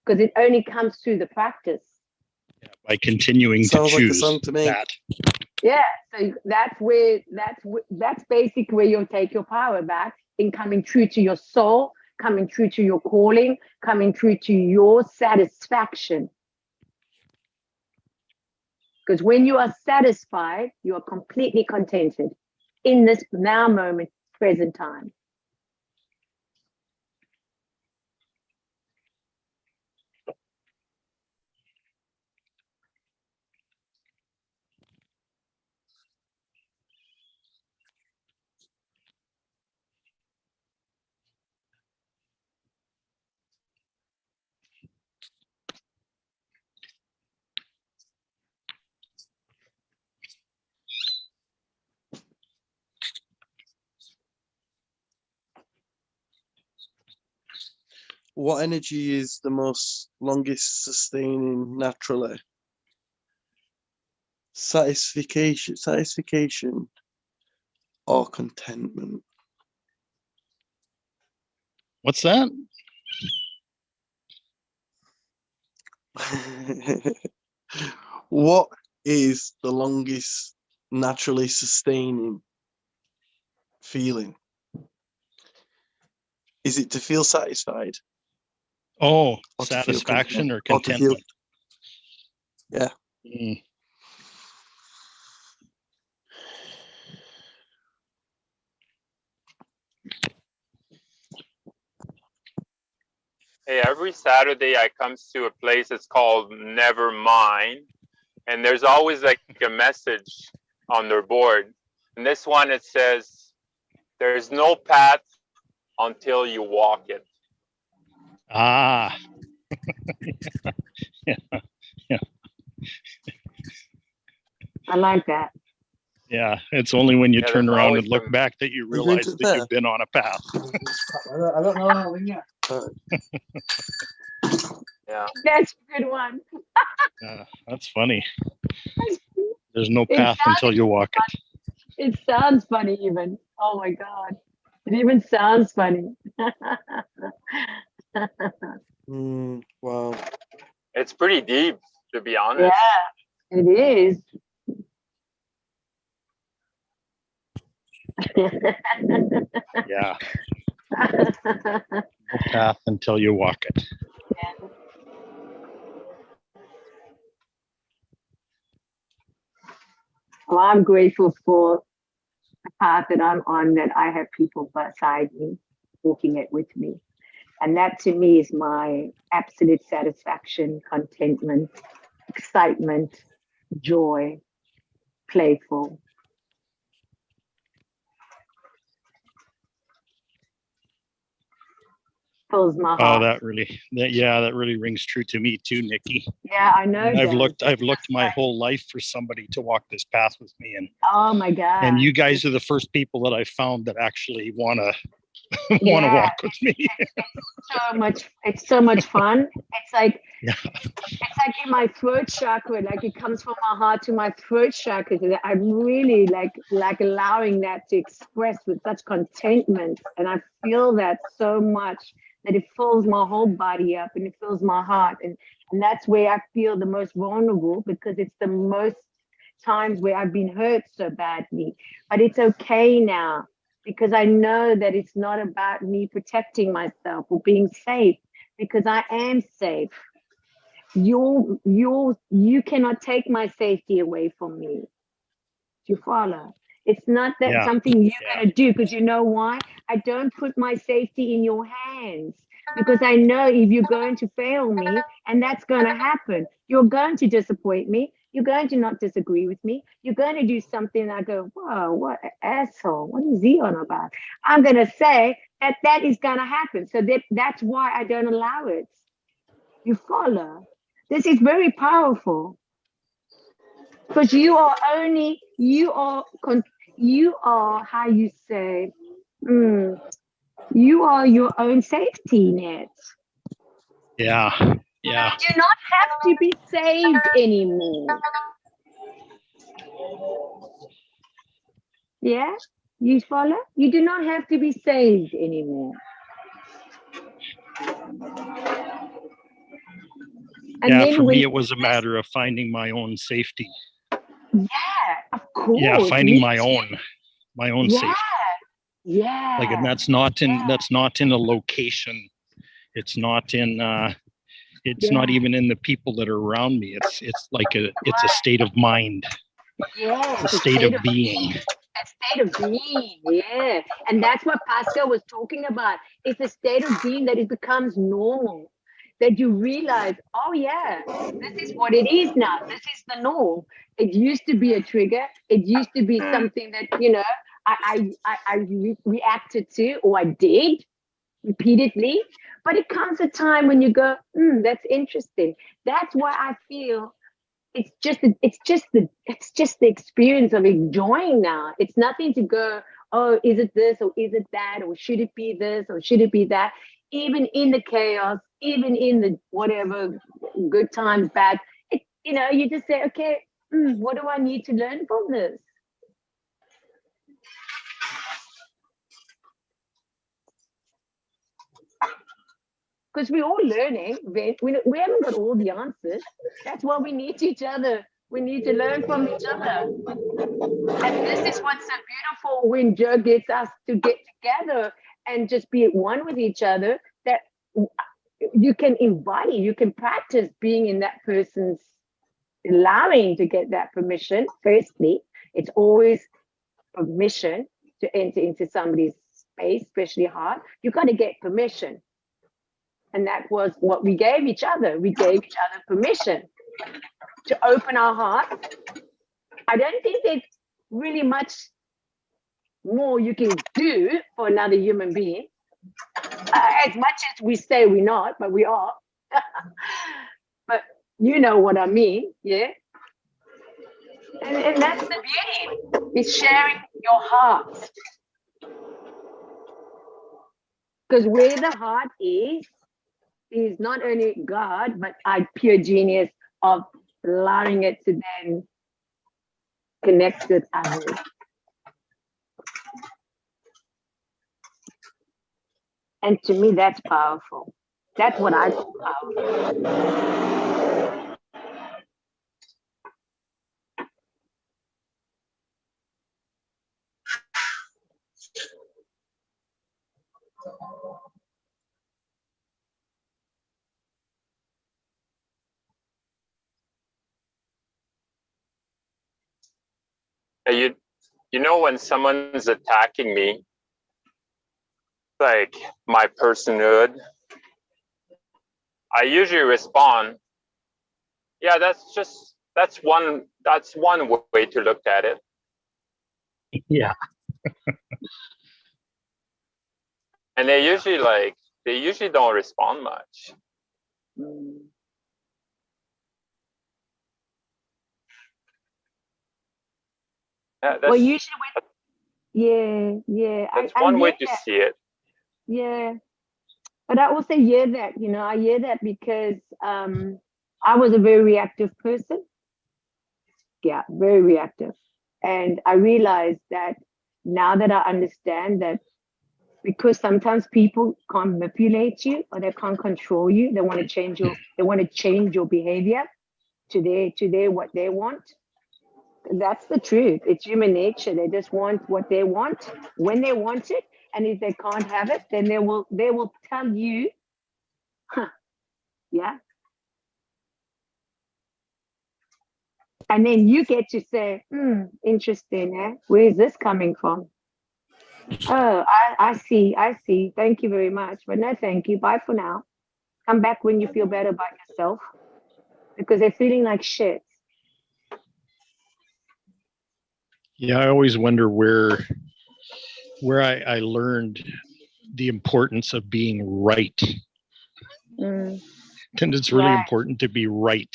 Because it only comes through the practice. By continuing to choose that. Yeah, so that's basically where you'll take your power back in coming true to your soul, coming true to your calling, coming true to your satisfaction. Because when you are satisfied, you are completely contented in this now moment, present time. What energy is the longest sustaining naturally? Satisfaction or contentment? What's that? What is the longest naturally sustaining feeling? Is it to feel satisfied? Oh, or satisfaction or contentment? Yeah. Hey, every Saturday I comes to a place that's called Nevermind, and there's always like a message on their board. And this one, it says, "There's no path until you walk it." Ah. Yeah. I like that. Yeah, it's only when you turn around and look back that you realize that you've been on a path. I don't know. Yeah. That's a good one. That's funny. There's no path until you walk it. It sounds funny even. Oh my God. It even sounds funny. Wow. It's pretty deep, to be honest. Yeah, it is. Yeah. No path until you walk it. Yeah. Well, I'm grateful for the path that I'm on, that I have people beside me, walking it with me. And that to me is my absolute satisfaction, contentment, excitement, joy, playful. Fills my heart. Oh, that really rings true to me too, Nikki. Yeah, I know. I've looked my whole life for somebody to walk this path with me, and oh my God. And you guys are the first people that I found that actually want to walk with me. It's so much fun. It's like it's like in my throat chakra, like it comes from my heart to my throat chakra. I'm really like allowing that to express with such contentment, and I feel that so much that it fills my whole body up and it fills my heart, and that's where I feel the most vulnerable, because it's the most times where I've been hurt so badly. But it's okay now, because I know that it's not about me protecting myself or being safe, because I am safe. You cannot take my safety away from me. Do you follow? It's not that something you're going to do, because you know why? I don't put my safety in your hands, because I know if you're going to fail me, and that's going to happen, you're going to disappoint me. You're going to not disagree with me. You're going to do something and I go, whoa, what an asshole. What is he on about? I'm going to say that is going to happen. So that's why I don't allow it. You follow? This is very powerful. Because you are how you say, you are your own safety net. Yeah. You do not have to be saved anymore. Yeah, you follow? You do not have to be saved anymore. And then for me, it was a matter of finding my own safety. Yeah, of course. Yeah, finding my own safety. Yeah. Like, and that's not in a location. It's not in it's not even in the people that are around me. It's like it's a state of mind. Yeah. It's a state of being. A state of being, yeah. And that's what Pascal was talking about. It's a state of being that it becomes normal. That you realize, oh yeah, this is what it is now. This is the norm. It used to be a trigger. It used to be something that, I reacted to, or I did repeatedly. But it comes a time when you go, that's interesting. That's why I feel it's just the experience of enjoying now. It's nothing to go, oh, is it this or is it that, or should it be this or should it be that? Even in the chaos, even in the whatever, good times, bad, you just say, okay, what do I need to learn from this? Because we're all learning. We haven't got all the answers. That's why we need each other. We need to learn from each other. And this is what's so beautiful when Joe gets us to get together and just be at one with each other, that you can embody, you can practice being in that person's, allowing to get that permission. Firstly, it's always permission to enter into somebody's space, especially heart. You got to get permission. And that was what we gave each other. We gave each other permission to open our heart. I don't think there's really much more you can do for another human being. As much as we say we're not, but we are. But you know what I mean, yeah? And that's the beauty. It's sharing your heart. Because where the heart is not only God, but our pure genius of allowing it to then connect with others. And to me, that's powerful. That's what I call powerful. You know, when someone's attacking me, like my personhood, I usually respond, yeah, that's one way to look at it. Yeah. And they usually don't respond much. Well, usually that's I one way hear to that. see it. Yeah, but I also hear that, I hear that because I was a very reactive person. Yeah, very reactive. And I realized that now that I understand that, because sometimes people can't manipulate you or they can't control you, they want to change your behavior to their what they want. That's the truth. It's human nature. They just want what they want when they want it, and if they can't have it, then they will tell you, yeah. And then you get to say, interesting, eh? Where is this coming from? Oh, I see. Thank you very much. But no, thank you. Bye for now. Come back when you feel better about yourself, because they're feeling like shit. Yeah, I always wonder where I learned the importance of being right. And it's really important to be right.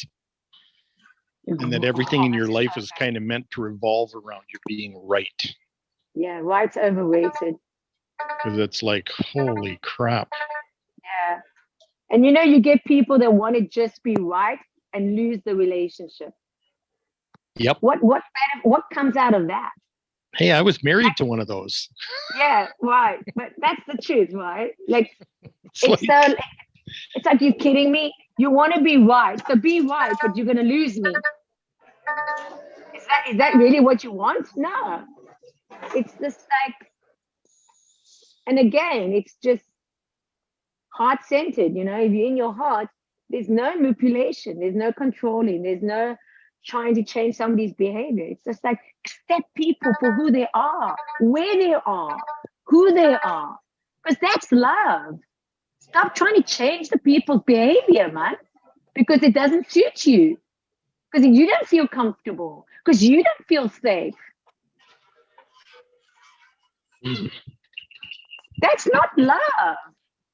And that everything in your life is kind of meant to revolve around you being right. Yeah, right's overrated. Because it's like, holy crap. Yeah. And you get people that want to just be right and lose the relationship. Yep. What comes out of that? Hey, I was married to one of those. Yeah, right. But that's the truth, right? Like, it's like, you kidding me? You want to be right, so be right, but you're gonna lose me. Is that really what you want? No. It's just like, and again, it's just heart-centered. If you're in your heart, there's no manipulation, there's no controlling, there's no trying to change somebody's behavior. It's just like, accept people for who they are, where they are, who they are, because that's love. Stop trying to change the people's behavior, man, because it doesn't suit you, because you don't feel comfortable, because you don't feel safe. That's not love.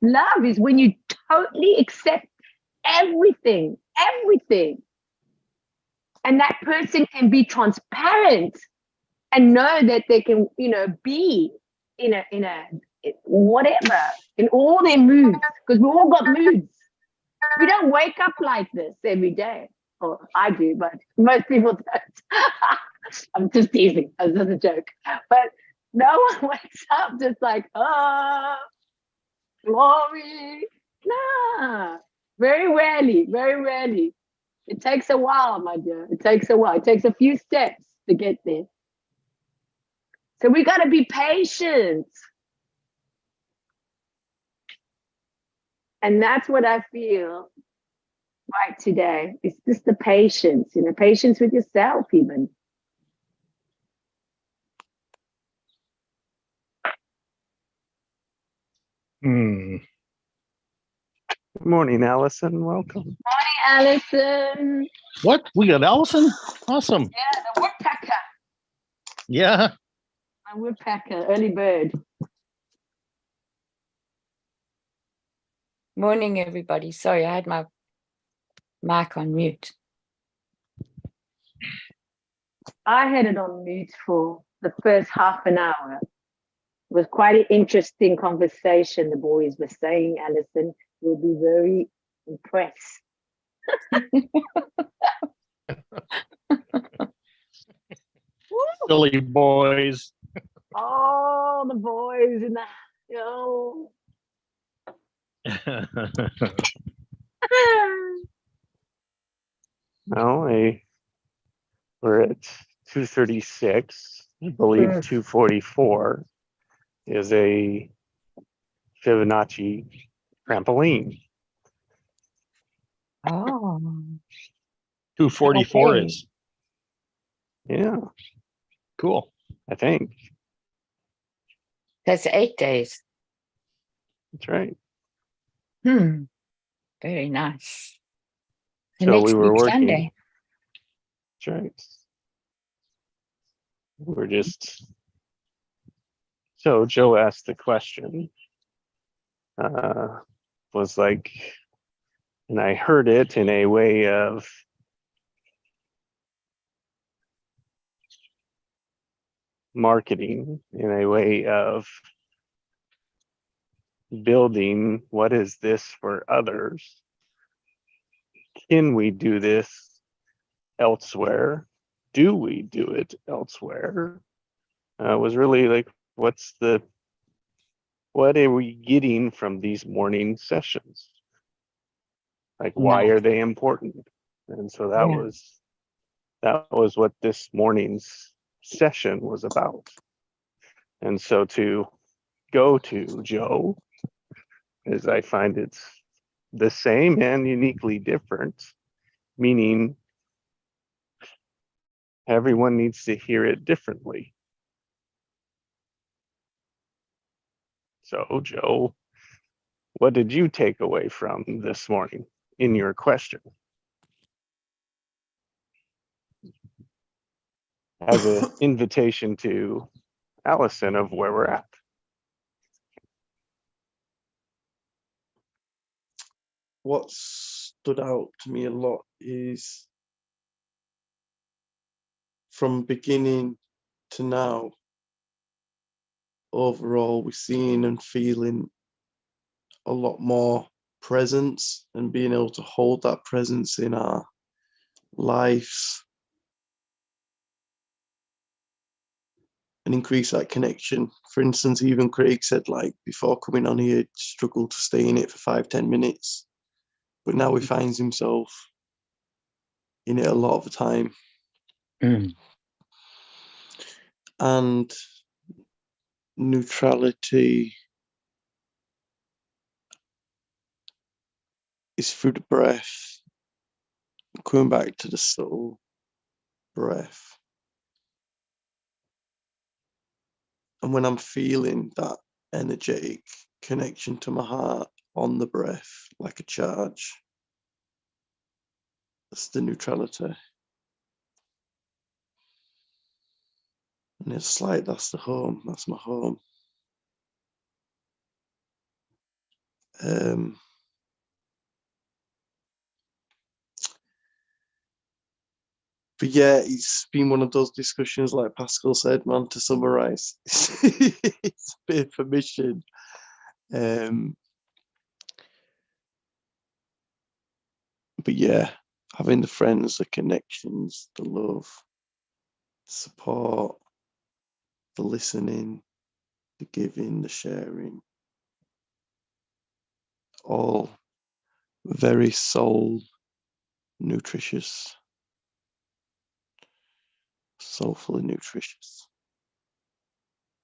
Love is when you totally accept everything, and that person can be transparent and know that they can, be in a whatever, in all their moods, because we all got moods. We don't wake up like this every day. Or I do, but most people don't. I'm just teasing. That's just a joke. But no one wakes up just like, oh, glory. Nah, very rarely. It takes a while, my dear. It takes a while. It takes a few steps to get there. So we got to be patient. And that's what I feel right today. It's just the patience, patience with yourself even. Good morning, Allison. Welcome. Morning, Allison. What? We got Allison? Awesome. Yeah, the woodpecker. Yeah. My woodpecker, early bird. Morning, everybody. Sorry, I had my mic on mute. I had it on mute for the first half an hour. It was quite an interesting conversation. The boys were saying, Allison, you'll be very impressed. Silly boys. Oh, the boys in the Well, we're at 236. I believe 244 is a Fibonacci trampoline. Oh. 244 Okay. is. Yeah, Cool. I think That's 8 days. that's right. Very nice. So next we were week, working. Sunday. That's right. We're just. So Joe asked the question. Was like, and I heard it in a way of marketing, in a way of building. What is this for others? Can we do this elsewhere? Do we do it elsewhere? Was really like, what are we getting from these morning sessions? Like, why are they important? And so that was what this morning's session was about. And so to go to Joe, is I find it's the same and uniquely different, meaning everyone needs to hear it differently. So Joe, what did you take away from this morning in your question? As an invitation to Allison of where we're at. What stood out to me a lot is from beginning to now, overall, we're seeing and feeling a lot more presence and being able to hold that presence in our lives and increase that connection. For instance, even Craig said, like, before coming on here, struggled to stay in it for 5-10 minutes, but now he finds himself in it a lot of the time. And neutrality is through the breath, coming back to the subtle breath. And when I'm feeling that energetic connection to my heart on the breath, like a charge, that's the neutrality. And it's like, that's the home, that's my home. But yeah, it's been one of those discussions, like Pascal said, man, to summarize. It's a bit of permission. But yeah, having the friends, the connections, the love, support, the listening, the giving, the sharing, all very soul nutritious, soulfully nutritious.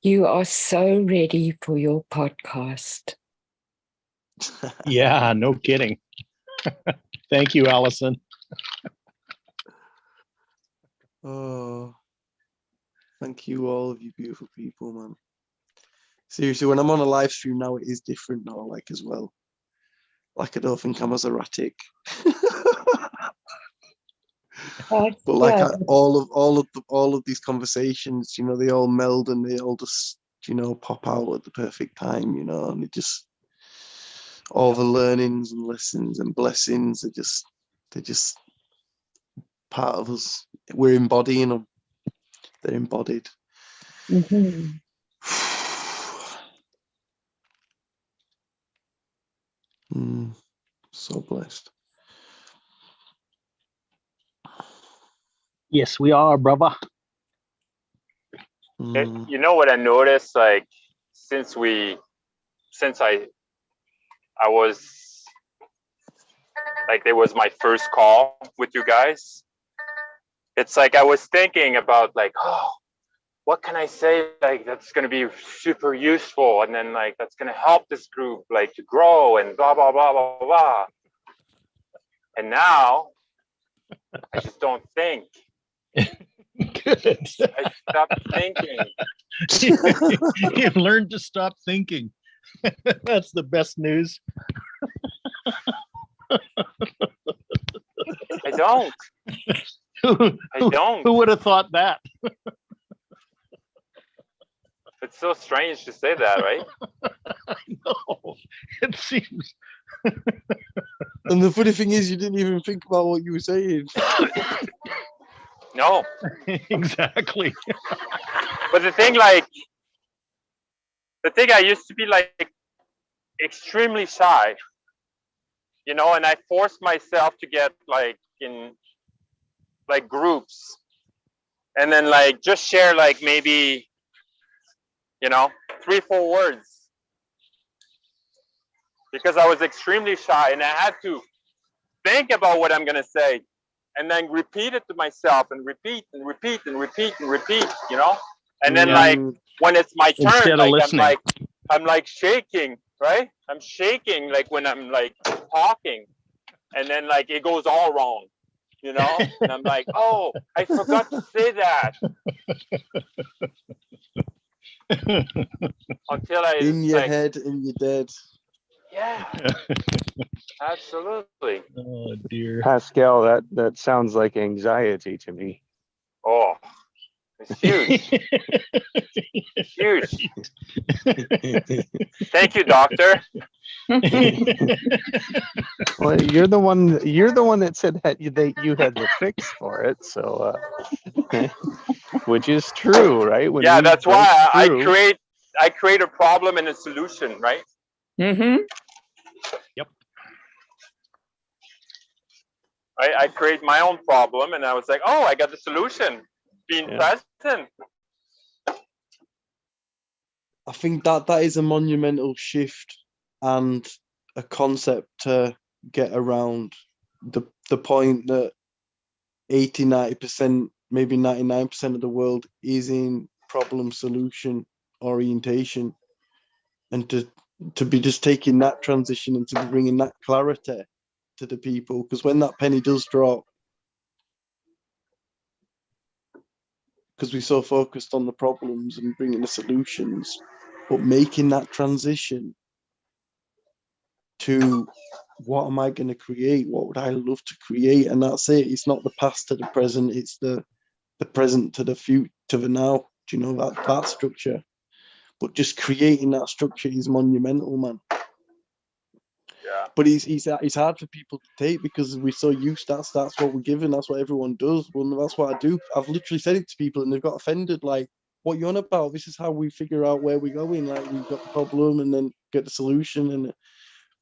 You are so ready for your podcast. Yeah, no kidding. Thank you, Allison. Oh, thank you, all of you beautiful people, man. Seriously, when I'm on a live stream now, it is different now, like, as well. Like, I don't think I'm as erratic. But like, all of these conversations, you know, they all meld and they all just, you know, pop out at the perfect time, you know, and it just, all the learnings and lessons and blessings are just, they're just part of us. We're embodying them. They're embodied. Mm-hmm. So blessed. Yes, we are, brother. You know what I noticed, like, since I was, like, it was my first call with you guys. It's like I was thinking about, like, oh, what can I say, like, that's going to be super useful, and then, like, that's going to help this group, like, to grow and blah blah blah blah blah. And now I just don't think. Good. I stopped thinking. You learned to stop thinking. That's the best news. I don't. I don't. Who would have thought that? It's so strange to say that, right? No, it seems. And the funny thing is, you didn't even think about what you were saying. No. Exactly. But the thing, I used to be like extremely shy, you know, and I forced myself to get like in like groups, and then like just share like maybe, you know, 3-4 words, because I was extremely shy and I had to think about what I'm gonna say and then repeat it to myself and repeat and repeat and repeat and repeat, you know. And then like when it's my turn, Instead of listening. I'm like shaking, right? I'm shaking like when I'm like talking, and then like it goes all wrong, you know. And I'm like, oh, I forgot to say that. Until I In your like, head, in your dead. yeah, absolutely. Oh dear. Pascal, that sounds like anxiety to me. Oh, it's huge. Huge. Thank you, doctor. Well, you're the one that said that you had the fix for it, so which is true, right? When Yeah, we that's break why through, I create a problem and a solution, right? Mm-hmm. Yep. I create my own problem, and I was like, oh, I got the solution. Being present. I think that is a monumental shift and a concept to get around the point that 80, 90%, maybe 99% of the world is in problem solution orientation, and to be just taking that transition and to be bringing that clarity to the people, because when that penny does drop, because we're so focused on the problems and bringing the solutions, but making that transition to what am I going to create? What would I love to create? And that's it. It's not the past to the present. It's the present to the future, to the now. Do you know that structure? But just creating that structure is monumental, man. Yeah. But it's hard for people to take because we're so used. That's what we're given. That's what everyone does. Well, that's what I do. I've literally said it to people, and they've got offended. Like, what you on about? This is how we figure out where we're going. Like, we've got the problem, and then get the solution.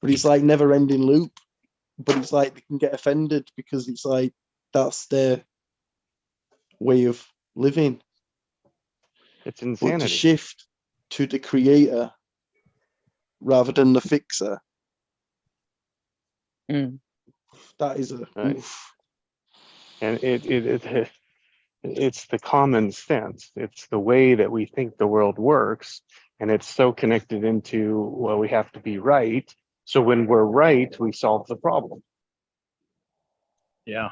But it's like never-ending loop. But it's like they can get offended because it's like that's their way of living. it's insanity. But to shift to the creator rather than the fixer. That is a right. And it's the common sense. It's the way that we think the world works, and it's so connected into, well, we have to be right. So when we're right, we solve the problem. Yeah.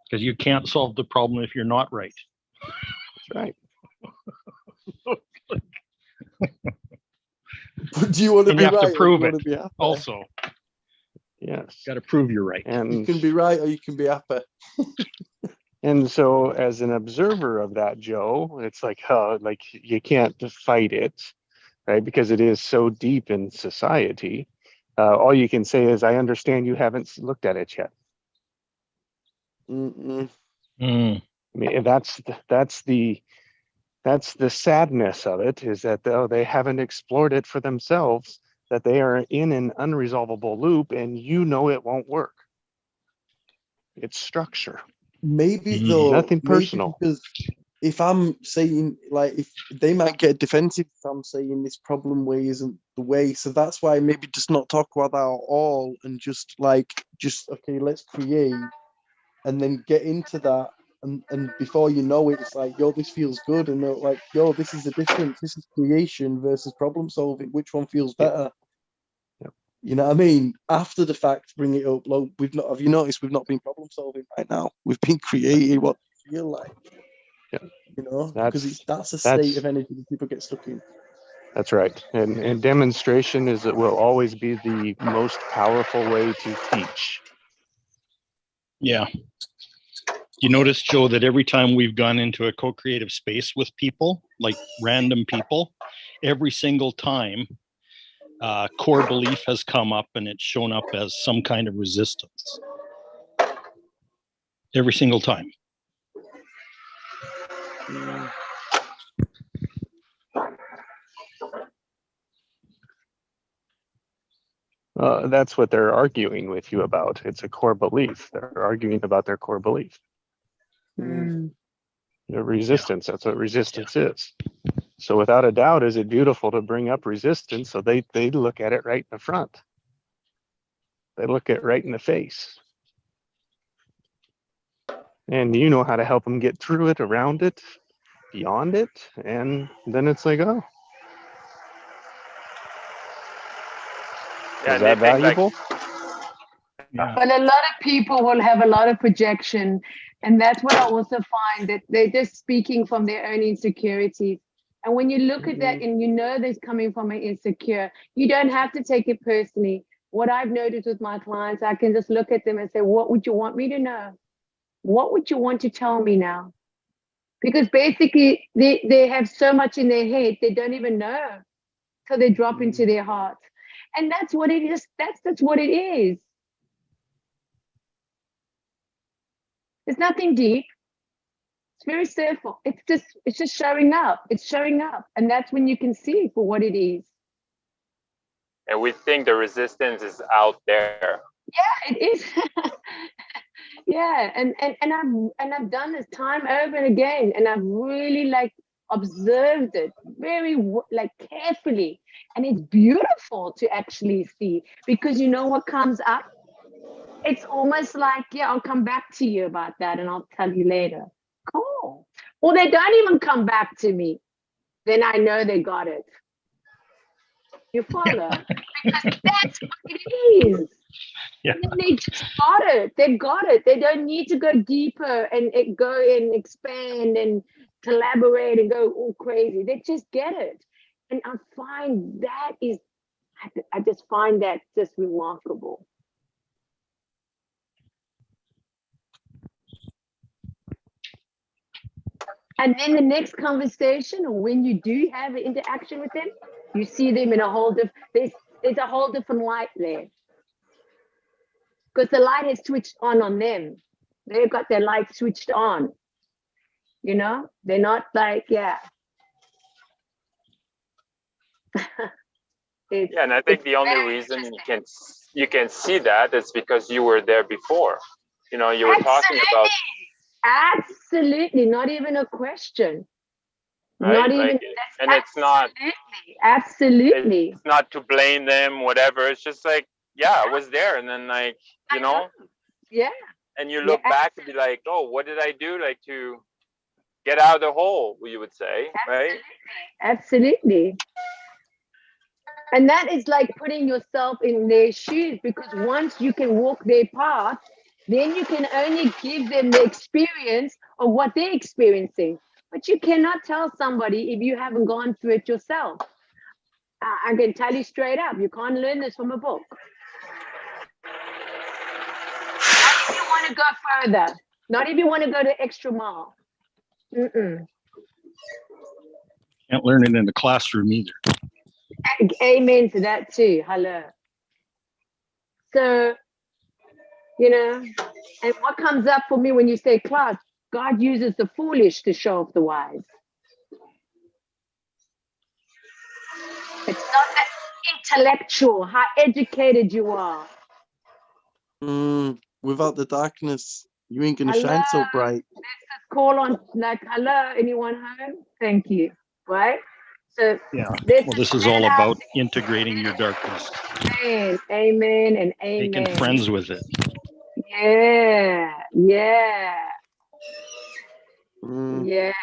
Because you can't solve the problem if you're not right. That's right. But do you want to And be you have right? to prove or it do you want to be happy? also. Yes. Got to prove you're right. You And can be right or you can be happy. and so as an observer of that, Joe, it's like, like you can't fight it, right? Because it is so deep in society. All you can say is, I understand you haven't looked at it yet. Mm-mm. I mean, that's the sadness of it, is that they haven't explored it for themselves, that they are in an unresolvable loop, and you know it won't work. It's structure. Maybe though, Nothing personal. Because if I'm saying, like, if they might get defensive if I'm saying this problem way isn't the way, so that's why maybe just not talk about that at all and just okay, let's create, and then get into that, and before you know it, it's like, yo, this feels good, and they're like, yo, this is the difference. This is creation versus problem solving. Which one feels better? Yep. You know what I mean? After the fact, bring it up. Like, have you noticed we've not been problem solving right now? We've been creating what we feel like. Yeah. You know, because that's a state of energy that people get stuck in. That's right. And demonstration will always be the most powerful way to teach. Yeah. You notice, Joe, that every time we've gone into a co-creative space with people, like random people, every single time core belief has come up and it's shown up as some kind of resistance. Every single time. That's what they're arguing with you about. It's a core belief. They're arguing about their core belief. The resistance, that's what resistance is. So without a doubt, is it beautiful to bring up resistance? So they look at it right in the front. They look at it right in the face. And you know how to help them get through it, around it, beyond it. And then it's like, oh. Yeah, Is that valuable? But a lot of people will have a lot of projection. And that's what I also find, that they're just speaking from their own insecurities. And when you look at that and you know that's coming from an insecure, you don't have to take it personally. What I've noticed with my clients, I can just look at them and say, what would you want me to know? What would you want to tell me now? Because basically they have so much in their head, they don't even know. So they drop into their heart. And that's what it is. That's what it is. There's nothing deep. It's very simple. It's just showing up. It's showing up. And that's when you can see it for what it is. And we think the resistance is out there. Yeah, it is. Yeah, and I've done this time over and again, and I've really observed it very carefully, and it's beautiful to actually see, because you know what comes up. It's almost like, yeah, I'll come back to you about that, and I'll tell you later. Cool. Or they don't even come back to me, then I know they got it. You follow? Because that's what it is. Yeah. And they just got it. They got it. They don't need to go deeper and go and expand and collaborate and go all crazy. They just get it. And I find I just find that just remarkable. And then the next conversation, or when you do have an interaction with them, you see them in a whole different, there's a whole different light there. Because the light has switched on them. They've got their light switched on. You know, they're not like, yeah. Yeah, and I think the only reason you can see that is because you were there before. You know, you were talking about. Absolutely, not even a question. Right? Not even, and it's not. Absolutely. It's not to blame them, whatever. It's just like, yeah, I was there, and then you know. Yeah. And you look back and be like, oh, what did I do, to get out of the hole? You would say, right? Absolutely. And that is like putting yourself in their shoes, because once you can walk their path, then you can only give them the experience of what they're experiencing. But you cannot tell somebody if you haven't gone through it yourself. I can tell you straight up, you can't learn this from a book. Not if you want to go further. Not if you want to go the extra mile. Can't learn it in the classroom either. Amen to that too. Hello. So, you know, and what comes up for me when you say class, God uses the foolish to show off the wise. It's not that intellectual, how educated you are. Without the darkness, you ain't gonna shine so bright. Let's just call on, hello, anyone home? Thank you. Right? So yeah. Well, this is all about integrating your darkness. Amen, amen, and amen. Making friends with it. Yeah. Yeah,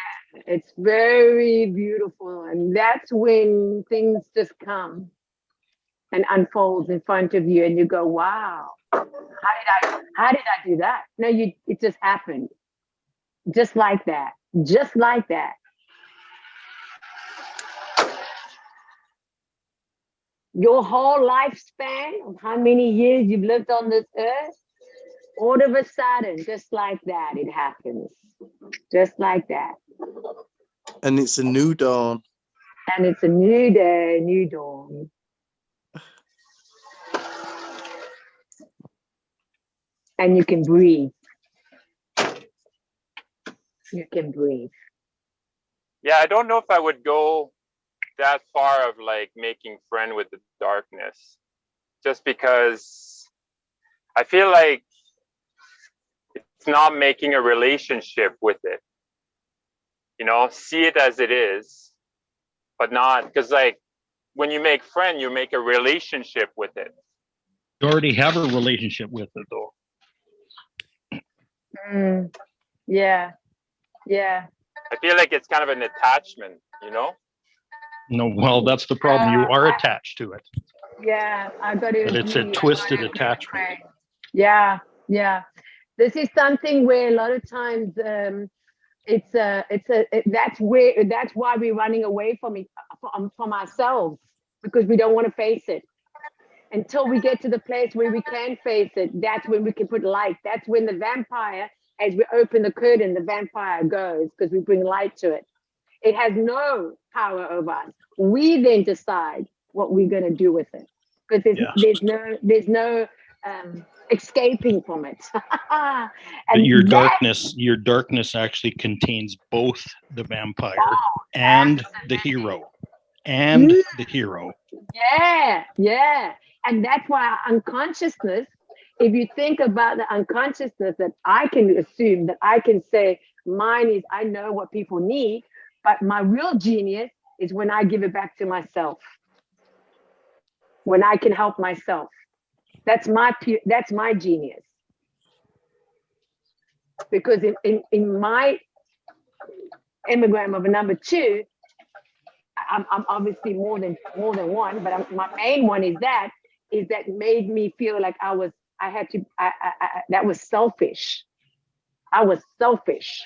it's very beautiful, and that's when things just come and unfolds in front of you, and you go, "Wow, how did I do that?" No, it just happened, just like that, just like that. your whole lifespan of how many years you've lived on this earth, all of a sudden, just like that, it happens. Just like that. And it's a new dawn. And it's a new day, new dawn. And you can breathe. You can breathe. Yeah, I don't know if I would go that far of like making friend with the darkness, just because I feel like it's not making a relationship with it. You know, see it as it is, but not, because like when you make friend, you make a relationship with it. You already have a relationship with it, though. Yeah, yeah. I feel like it's kind of an attachment, you know? No, well, that's the problem. You are attached to it. Yeah, I got it. But it's a twisted attachment. Yeah, yeah. This is something where a lot of times that's why we're running away from it, from ourselves, because we don't want to face it. Until we get to the place where we can face it, that's when we can put light. That's when the vampire, as we open the curtain, the vampire goes, because we bring light to it. It has no power over us. We then decide what we're going to do with it, because there's no escaping from it. And your darkness actually contains both the vampire and the hero. And the hero. Yeah, yeah. And that's why our unconsciousness, if you think about the unconsciousness, that I can assume, that I can say mine is, I know what people need, but my real genius is when I give it back to myself. When I can help myself. That's my genius. Because in my enneagram of a number 2, I'm obviously more than one, but my main one is that made me feel like that was selfish. I was selfish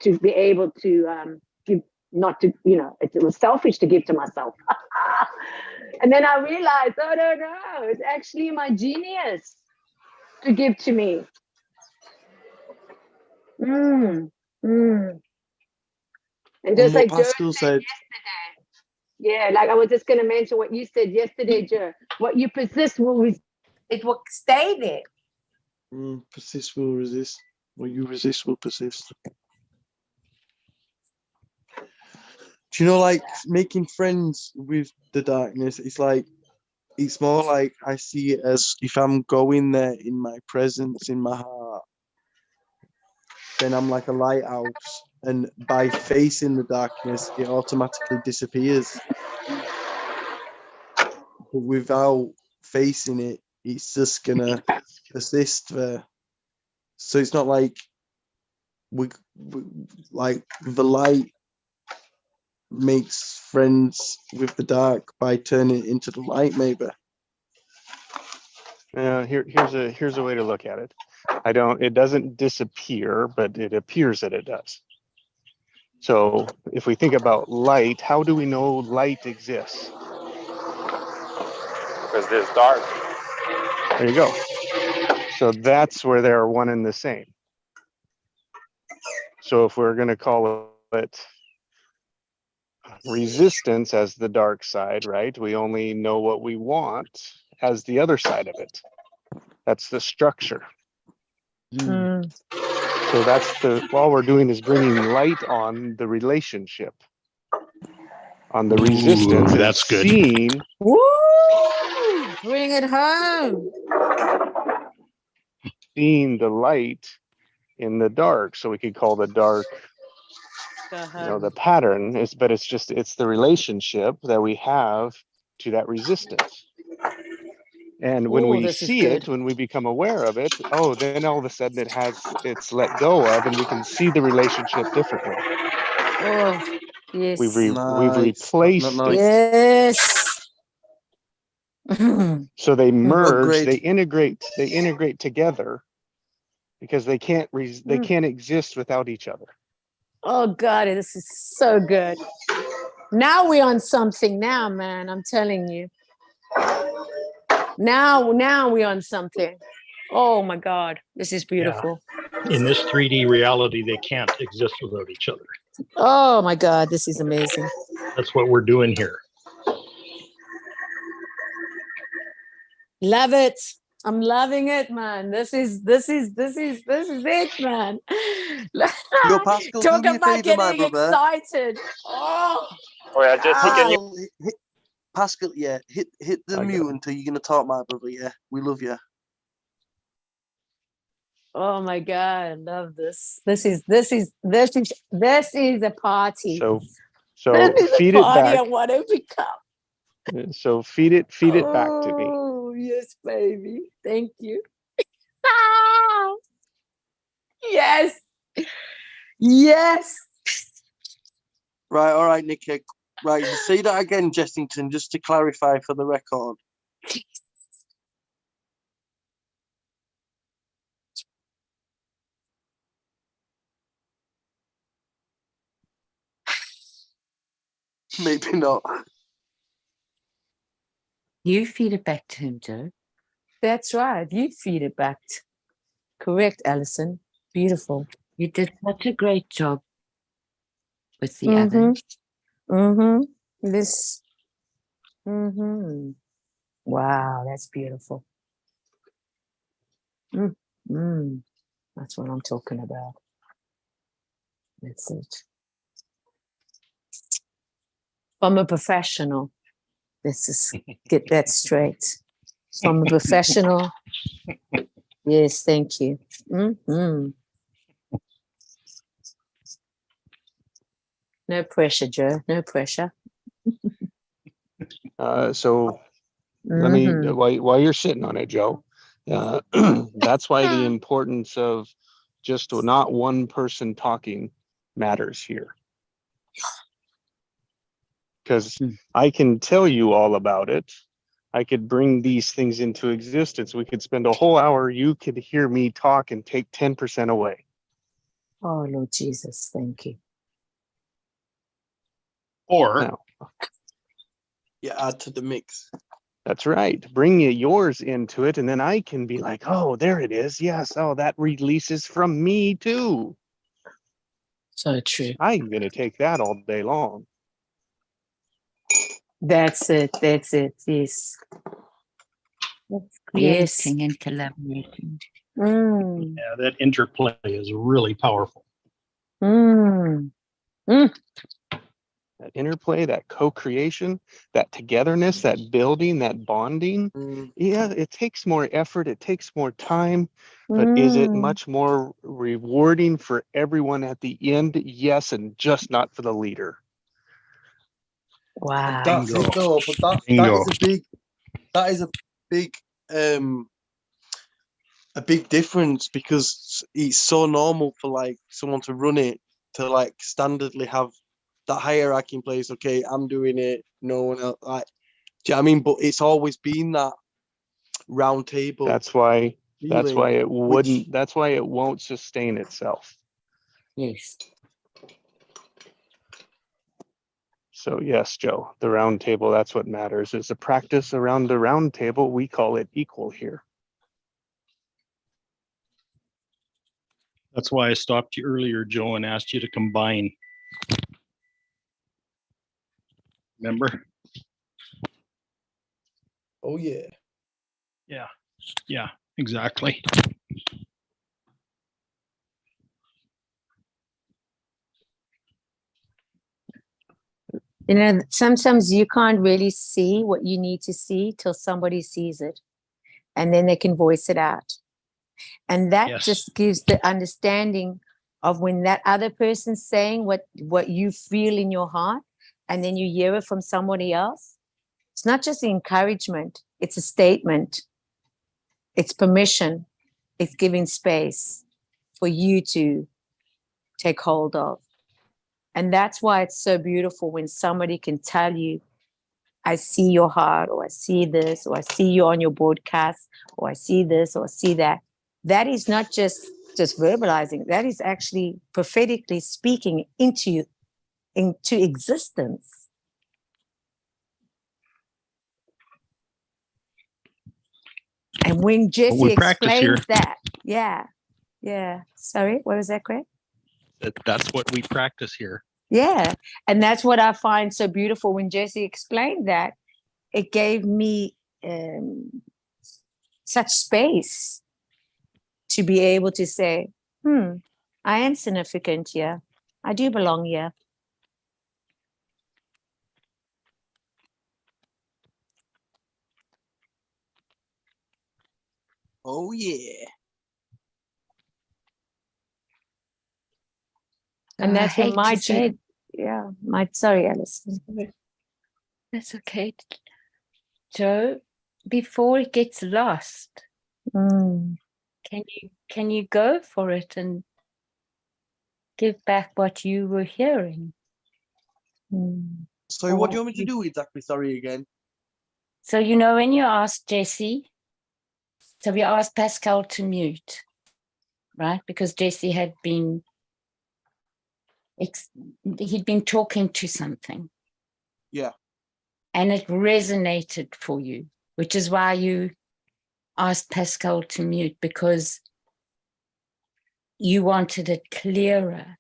to be able to give, not to, it was selfish to give to myself. And then I realized, oh, no, it's actually my genius to give to me. And just like Pascal said yesterday. Yeah, like I was just going to mention what you said yesterday, Joe. What you persist will stay there. Persist will resist. What you resist will persist. Do you know, like, making friends with the darkness, it's more like I see it as if I'm going there in my presence, in my heart, then I'm like a lighthouse. And by facing the darkness, it automatically disappears. But without facing it, it's just gonna persist there. So it's not like we like the light makes friends with the dark by turning it into the light, maybe. Here's a way to look at it. It doesn't disappear, but it appears that it does. So if we think about light, how do we know light exists? Because there's dark. There you go. So that's where they're one and the same. So if we're going to call it resistance as the dark side, right? We only know what we want as the other side of it. That's the structure. So all we're doing is bringing light on the relationship. On the resistance. That's good. Woo! Bring it home. Seeing the light in the dark. So we could call the dark, the pattern is, but it's the relationship that we have to that resistance. And when we see it, when we become aware of it, then all of a sudden it's let go of, and we can see the relationship differently. Oh, yes. We've replaced it. Yes. So they merge, they integrate together, because they can't exist without each other. Oh God, this is so good. Now we're on something now, man. I'm telling you. Now we're on something. Oh my God, this is beautiful. In this 3D reality, they can't exist without each other. Oh my God, this is amazing. That's what we're doing here. Love it. I'm loving it, man. This is it, man. Yo, Pascal, Talk do me a about favour, my getting brother. excited. Oh, Oh yeah, just can you? Pascal, yeah, hit the mute until you're gonna talk, my brother. Yeah, we love you. oh my God, I love this. This is a party. So This is feed a it party back. I want to become. So feed it back to me. Oh, yes, baby. Thank you. Yes. Yes. Right, all right, Nicky. Right, say that again, Jessington, just to clarify for the record. Maybe not. You feed it back to him, Joe. That's right. You feed it back. Correct, Alison. Beautiful. You did such a great job with the Mhm. others. This. Wow, that's beautiful. That's what I'm talking about. That's it. From a professional, let's just get that straight. From a professional, yes, thank you. No pressure, Joe. No pressure. So let me, while you're sitting on it, Joe, that's why the importance of just not one person talking matters here. Because I can tell you all about it. I could bring these things into existence. We could spend a whole hour. You could hear me talk and take 10% away. Oh, Lord Jesus, thank you. Or Now, add to the mix. that's right. Bring yours into it, and then I can be like, oh, there it is. Yes. Oh, that releases from me too. So true. I'm going to take that all day long. That's it. That's it. Yes. That's creating and collaborating. yeah, that interplay is really powerful. That interplay, that co-creation, that togetherness, that building, that bonding. Yeah, it takes more effort. It takes more time. But is it much more rewarding for everyone at the end? Yes, and just not for the leader. Wow. That's it though, but that is a big difference, because it's so normal for like someone to run it to like standardly have that hierarchy in place. Okay, I'm doing it, no one else. Like, do you know what I mean? But it's always been that round table. That's why feeling, it wouldn't. That's why it won't sustain itself. Yes. So yes, Joe, the round table, that's what matters. It's a practice around the round table. We call it equal here. That's why I stopped you earlier, Joe, and asked you to combine. Remember? Oh yeah. Yeah, exactly. You know, sometimes you can't really see what you need to see till somebody sees it, and then they can voice it out. And that just gives the understanding of when that other person's saying what you feel in your heart, and then you hear it from somebody else. It's not just encouragement, it's a statement. It's permission. It's giving space for you to take hold of. And that's why it's so beautiful when somebody can tell you, I see your heart, or I see this, or I see you on your broadcast, or I see this, or I see that. That is not just verbalizing. That is actually prophetically speaking into existence. when Jesse we practice here. explains that, yeah. Sorry, what was that, Craig? That's what we practice here. Yeah, and that's what I find so beautiful when Jesse explained that. It gave me such space to be able to say, I am significant here. I do belong here. Oh, yeah. And that's I when hate my to say sorry, Alice. that's okay, Joe. Before it gets lost, can you go for it and give back what you were hearing? Sorry, what do you want me to do exactly? Sorry again. So when you asked Jesse, so we asked Pascal to mute, right? Because Jesse had been he'd been talking to something. Yeah. And it resonated for you, which is why you asked Pascal to mute, because you wanted it clearer.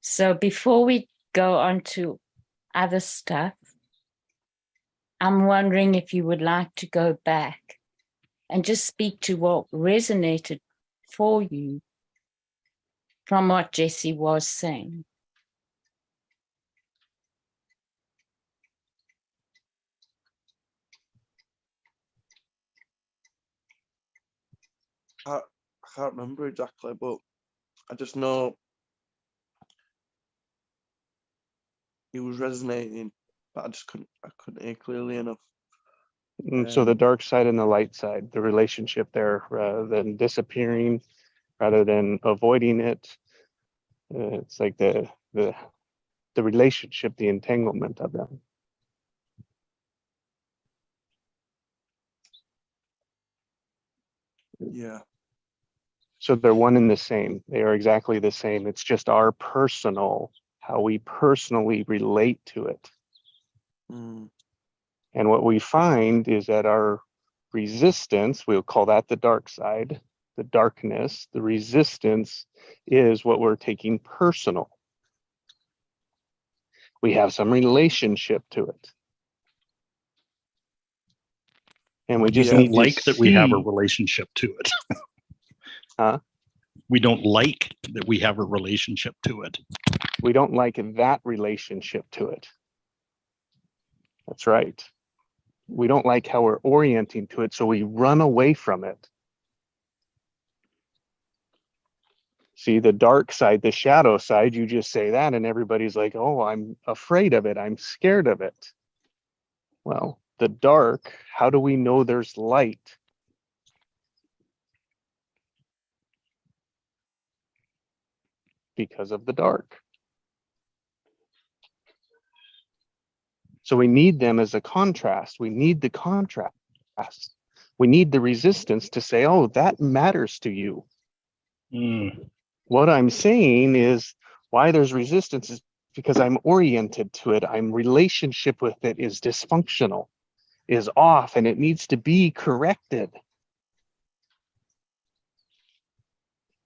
So before we go on to other stuff, I'm wondering if you would like to go back and just speak to what resonated for you from what Jesse was saying. I can't remember exactly, but I just know it was resonating, but I couldn't hear clearly enough. So the dark side and the light side, the relationship there, rather than disappearing, rather than avoiding it, it's like the relationship, the entanglement of them. Yeah. So they're one and the same. They are exactly the same. It's just our personal, how we personally relate to it. And what we find is that our resistance, we'll call that the dark side, the darkness, the resistance is what we're taking personal. We have some relationship to it. And we just don't need like to that we have a see- relationship to it. Huh? We don't like that we have a relationship to it. We don't like that relationship to it. That's right. We don't like how we're orienting to it, so we run away from it. See, the dark side, the shadow side, you just say that and everybody's like, oh, I'm afraid of it. I'm scared of it. Well, the dark, how do we know there's light? Because of the dark. So we need them as a contrast. We need the contrast. We need the resistance to say, oh, that matters to you. What I'm saying is why there's resistance is because I'm oriented to it. I'm relationship with it is dysfunctional, is off, and it needs to be corrected.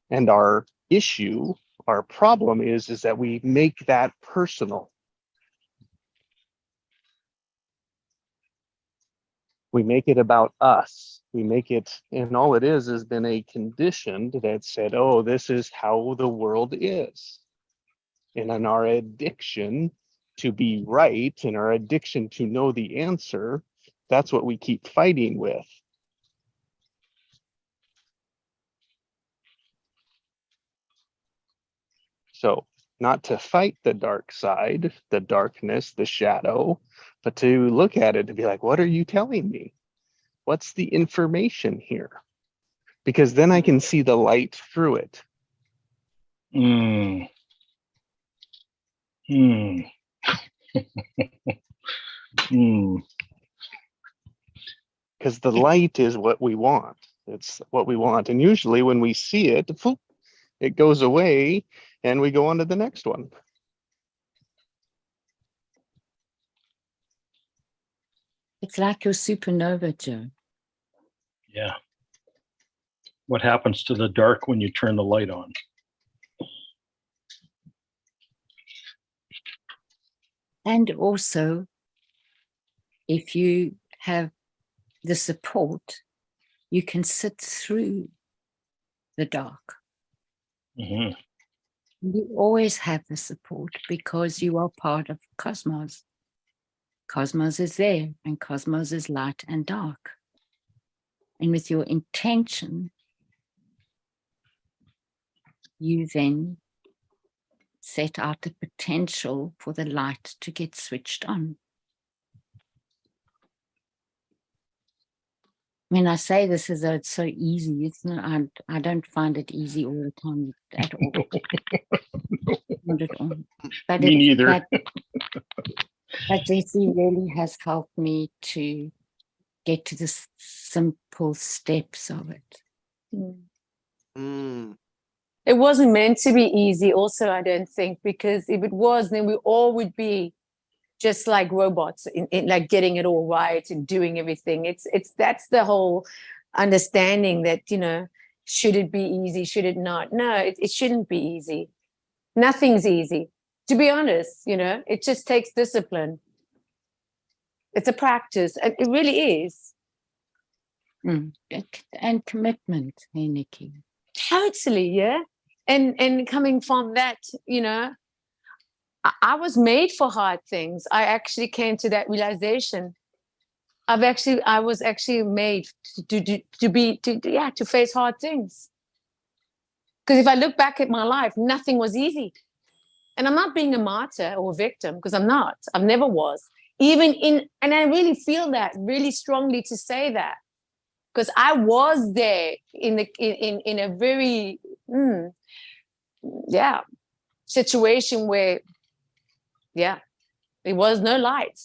And our issue, our problem is that we make that personal. We make it about us. We make it, and all it is has been a conditioned that said, oh, this is how the world is. And in our addiction to be right, and our addiction to know the answer, that's what we keep fighting with. So not to fight the dark side, the darkness, the shadow, but to look at it and be like, what are you telling me? What's the information here? Because then I can see the light through it. Because the light is what we want. It's what we want. And usually when we see it, it goes away and we go on to the next one. It's like your supernova, Joe. Yeah. What happens to the dark when you turn the light on? And also, if you have the support, you can sit through the dark. Mm-hmm. You always have the support because you are part of cosmos. Cosmos is there, and cosmos is light and dark. And with your intention, you then set out the potential for the light to get switched on. When I say this as though it's so easy, it's not. I don't find it easy all the time at all. Not at all. But Me neither. But Jesse really has helped me to get to the simple steps of it. It wasn't meant to be easy also, I don't think, because if it was, then we all would be just like robots in like getting it all right and doing everything. That's the whole understanding that, you know, should it be easy? Should it not? No, it shouldn't be easy. Nothing's easy, to be honest. You know, it just takes discipline. It's a practice. It really is. And commitment, hey, Nikki. Totally, yeah. And coming from that, you know, I was made for hard things. I actually came to that realization. I was actually made to face hard things. Because if I look back at my life, nothing was easy. And I'm not being a martyr or a victim, because I'm not. I never was. And I really feel that really strongly to say that, because I was there in a very situation where there was no light.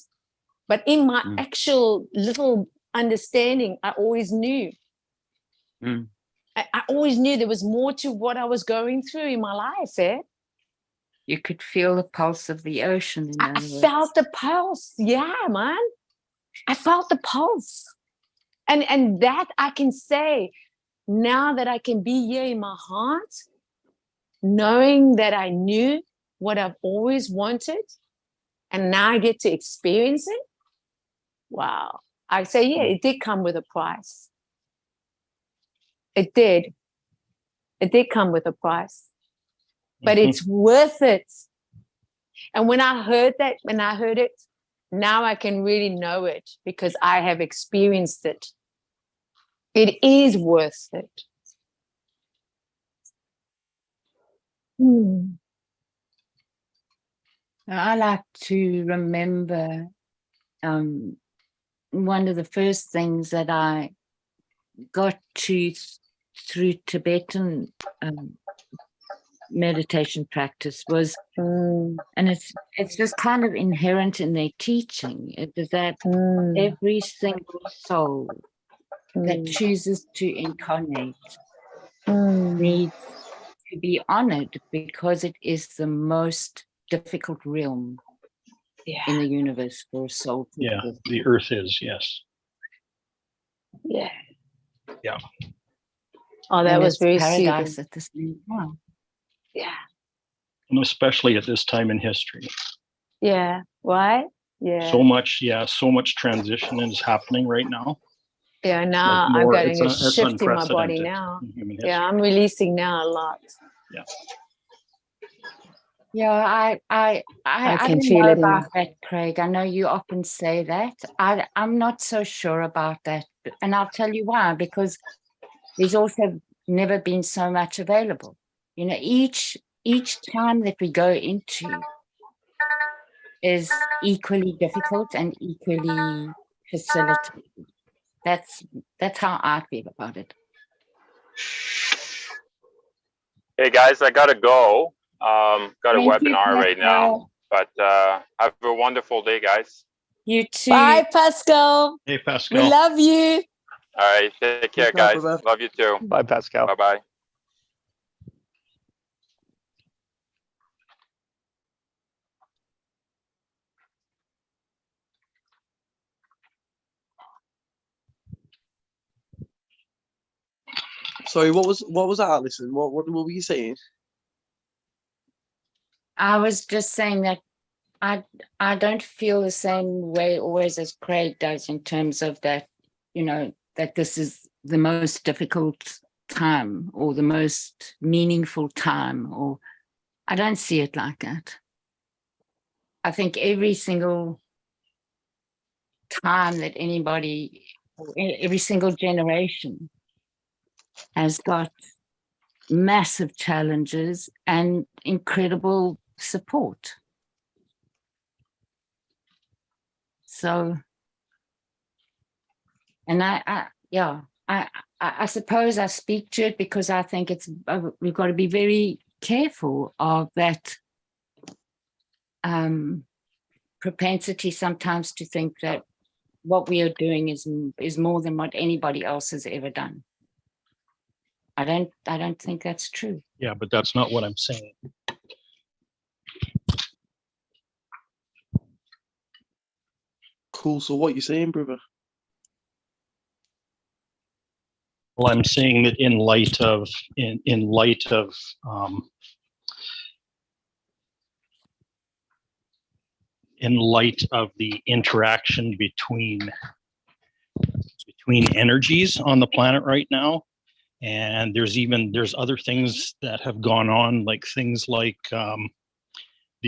But in my actual little understanding, I always knew. I always knew there was more to what I was going through in my life. You could feel the pulse of the ocean. I felt the pulse. Yeah, man. I felt the pulse. And that I can say, now that I can be here in my heart, knowing that I knew what I've always wanted, and now I get to experience it. Wow. I say, yeah, it did come with a price. It did. It did come with a price. But it's worth it. And when I heard it, now I can really know it because I have experienced it. It is worth it. I like to remember one of the first things that I got to through Tibetan meditation practice was, and it's just kind of inherent in their teaching, it is that every single soul that chooses to incarnate needs to be honored because it is the most difficult realm in the universe for a soul to exist. The earth is, yes. Yeah. Oh, And that was it's very paradise soothing. at the same time. Yeah. And especially at this time in history. Yeah. Why? Yeah. So much transition is happening right now. Yeah, now I'm getting a shift in my body unprecedented now. in human Yeah, history. I'm releasing now a lot. Yeah, I can don't feel know it in about that, Craig. I know you often say that. I'm not so sure about that. And I'll tell you why, because there's also never been so much available. You know, each time that we go into is equally difficult and equally facilitated. That's how I feel about it. Hey guys, I gotta go. Got a Thank you, webinar right now, Pascal. but have a wonderful day, guys. You too. Bye, Pascal. Hey, Pascal. We love you. All right, take care, care, guys. brother. Love you too. Bye, Pascal. Bye-bye. Sorry, what was that, Alison? What were you saying? I was just saying that I don't feel the same way always as Craig does in terms of that, that this is the most difficult time or the most meaningful time, or I don't see it like that. I think every single time that anybody, or every single generation has got massive challenges and incredible support. So, and I suppose I speak to it because I think we've got to be very careful of that propensity sometimes to think that what we are doing is more than what anybody else has ever done. I don't think that's true. Yeah, but that's not what I'm saying. Cool. So what you saying, brother? Well, I'm saying that in light of the interaction between energies on the planet right now, and there's other things that have gone on, like things like the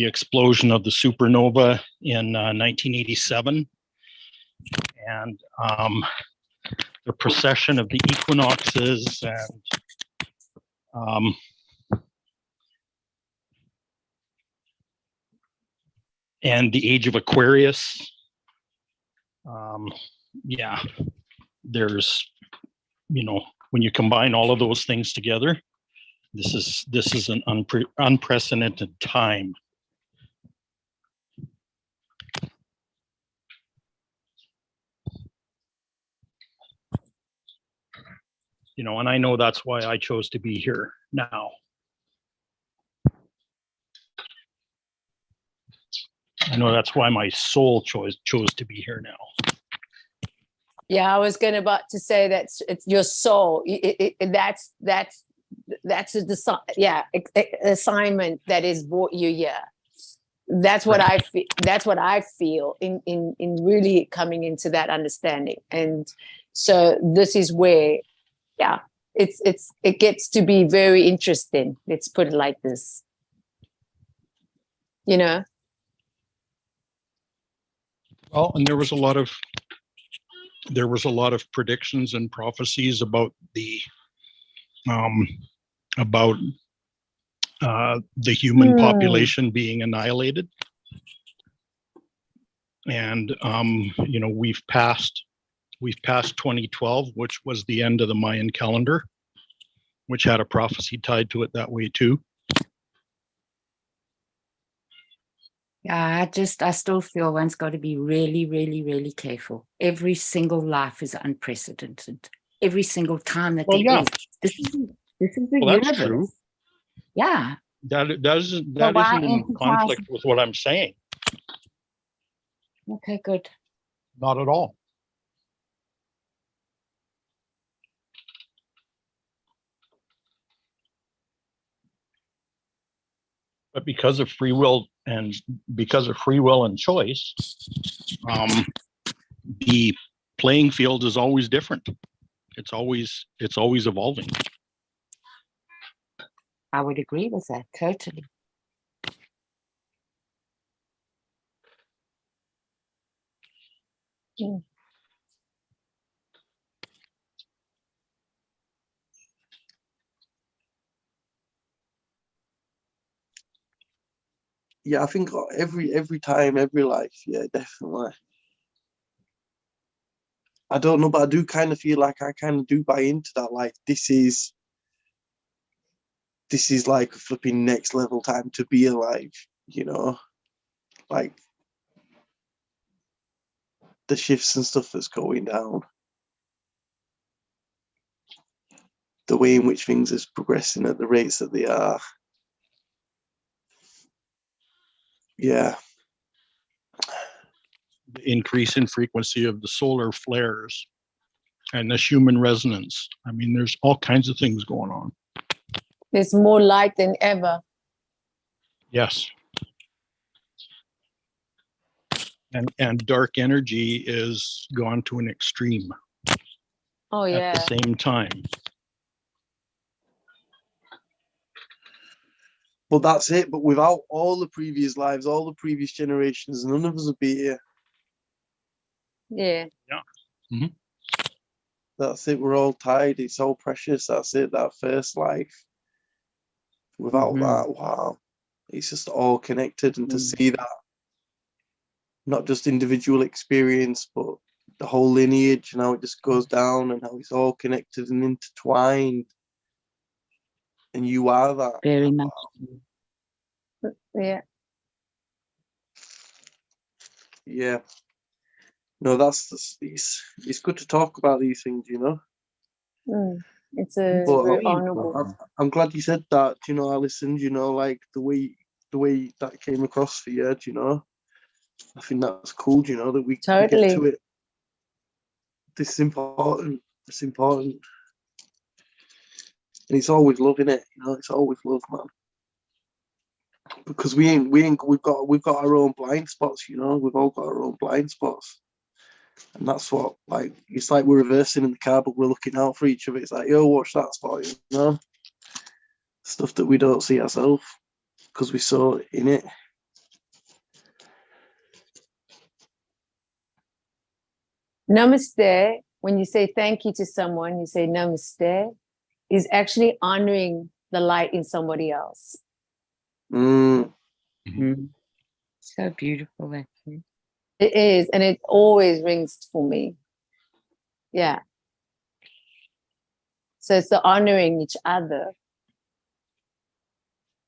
explosion of the supernova in 1987, and the precession of the equinoxes, and the age of Aquarius. There's, when you combine all of those things together, this is an unprecedented time. And I know that's why I chose to be here now. I know that's why my soul chose to be here now. Yeah, I was about to say that it's your soul. That's assignment that has brought you here. That's what I feel. That's what I feel in really coming into that understanding. And so this is where, it gets to be very interesting. Let's put it like this. Well, and there was a lot of predictions and prophecies about the human population being annihilated, and we've passed 2012, which was the end of the Mayan calendar, which had a prophecy tied to it that way too. Yeah, I still feel one's got to be really, really, really careful. Every single life is unprecedented. Every single time that is. This is the universe. That's true. Yeah. That isn't in conflict with what I'm saying. Okay, good. Not at all. But because of free will and choice, the playing field is always different. It's always evolving. I would agree with that totally. Yeah. Yeah, I think every time, every life, yeah, definitely. I don't know, but I do kind of feel like I kind of do buy into that. Like this is like a flipping next level time to be alive, like the shifts and stuff that's going down, the way in which things is progressing at the rates that they are. Yeah. The increase in frequency of the solar flares and the human resonance. I mean, there's all kinds of things going on. There's more light than ever. Yes. And dark energy is gone to an extreme. Oh, yeah. At the same time. But that's it. But without all the previous lives, all the previous generations, none of us would be here. Yeah. Yeah. Mm-hmm. That's it. We're all tied. It's all precious. That's it. That first life. Without that, wow. It's just all connected. And to see that, not just individual experience, but the whole lineage and how it just goes down and how it's all connected and intertwined. And you are that. Very much. Yeah. Yeah. No, it's good to talk about these things, you know. It's very honorable. I'm glad you said that. You know, I listened. You know, like the way that came across for you. You know, I think that's cool. You know, that we get to it. This is important. It's important, and it's always love, innit? You know, it's always love, man. Because we've got our own blind spots. You know, we've all got our own blind spots. And that's what, like, it's like we're reversing in the car, but we're looking out for each other. It's like, yo, watch that spot, you know? Stuff that we don't see ourselves because we saw it in it. Namaste, when you say thank you to someone, you say namaste, is actually honoring the light in somebody else. So beautiful, actually. It is, and it always rings for me. Yeah. So it's the honoring each other.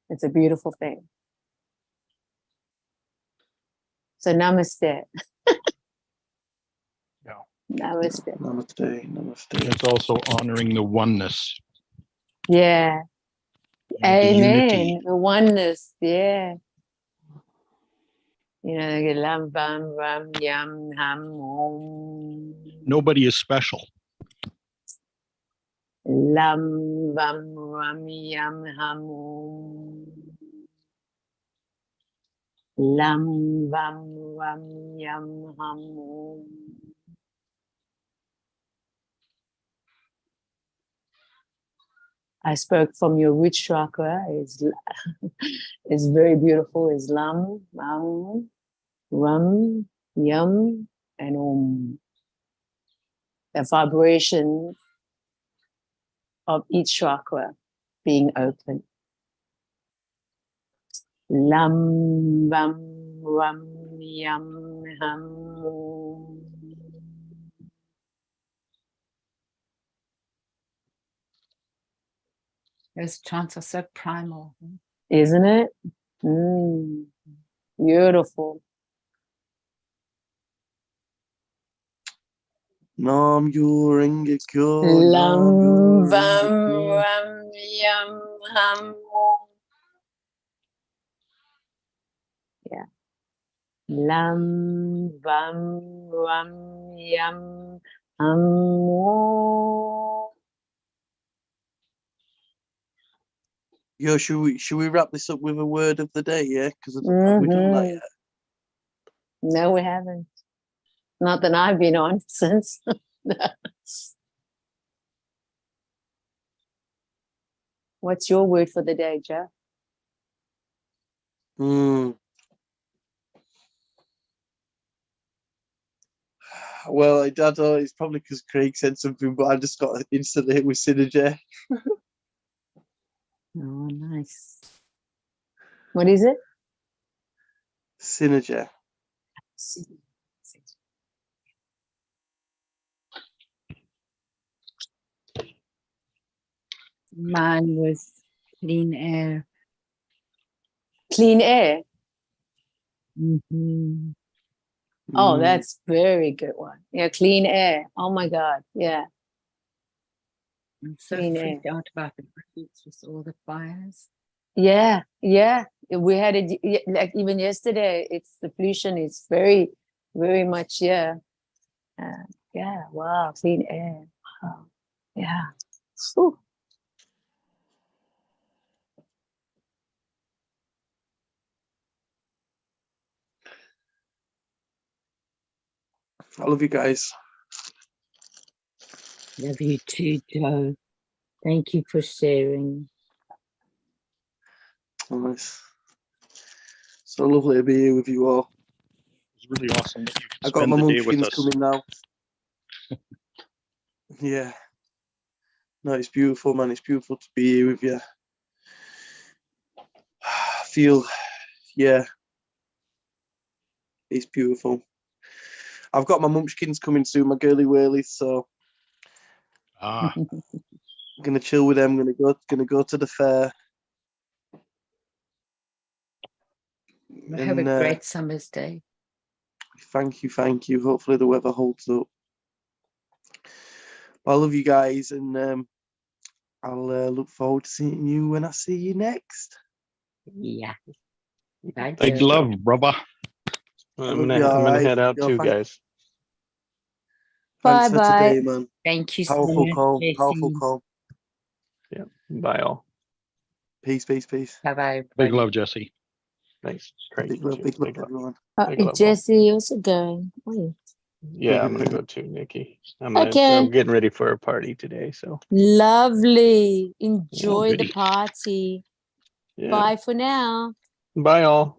It's a beautiful thing. So namaste. Yeah. Namaste. Namaste. It's also honoring the oneness. Yeah. Amen. Unity. The oneness. Yeah. You know, lam bam ram yam ham om. Nobody is special. Lam bam ram yam ham om. Lam bam ram yam ham om. I spoke from your root chakra. It's very beautiful. It's lam, bam, ram, yam, and om. The vibration of each chakra being open. Lam, bam, ram, yam, ham, om. Those chants are so primal. Isn't it? Beautiful. Nam yu ring kyo. Lam vam ram yam ham om. Yeah. Lam vam ram yam ham om. Yo, should we wrap this up with a word of the day? Yeah, because have we done that yet? No, we haven't. Not that I've been on since. What's your word for the day, Jeff? Well, I don't know. It's probably because Craig said something, but I just got instantly hit with synergy. Oh, nice. What is it? Synergy. Mine was clean air. Clean air. Oh, Mm. that's very good one. Yeah, clean air. Oh my God. Yeah. I'm so Clean freaked out about the Brits with all the fires. Yeah, yeah. We had it like even yesterday. It's the pollution is very, very much. Yeah, yeah. Wow, clean air. Yeah. Ooh. I love you guys. Love you too, Joe. Thank you for sharing. Nice. So lovely to be here with you all. It's really awesome that you I can got spend my the day with munchkins us. coming now. Yeah. No, it's beautiful, man. It's beautiful to be here with you. I feel, yeah, it's beautiful. I've got my munchkins coming soon, my girly whirlies, so Ah, I'm gonna chill with them. Gonna go to the fair. Have a great summer's day. Thank you, thank you. Hopefully the weather holds up. I love you guys, and I'll look forward to seeing you when I see you next. Yeah. Bye, big Joe. love, brother. I'm gonna head out too, guys. Thanks Bye for bye. today, man. Thank you so Powerful much. call. Blessings. Powerful call. Yeah. Bye all. Peace, peace, peace. Bye-bye. Big love, Jesse. Thanks. Great. Big love, everyone. Big love, Jesse also going. Yeah, I'm gonna go too, Nikki. I'm Okay. getting ready for a party today, so Lovely. Enjoy the goody. party. yeah. Bye for now. Bye all.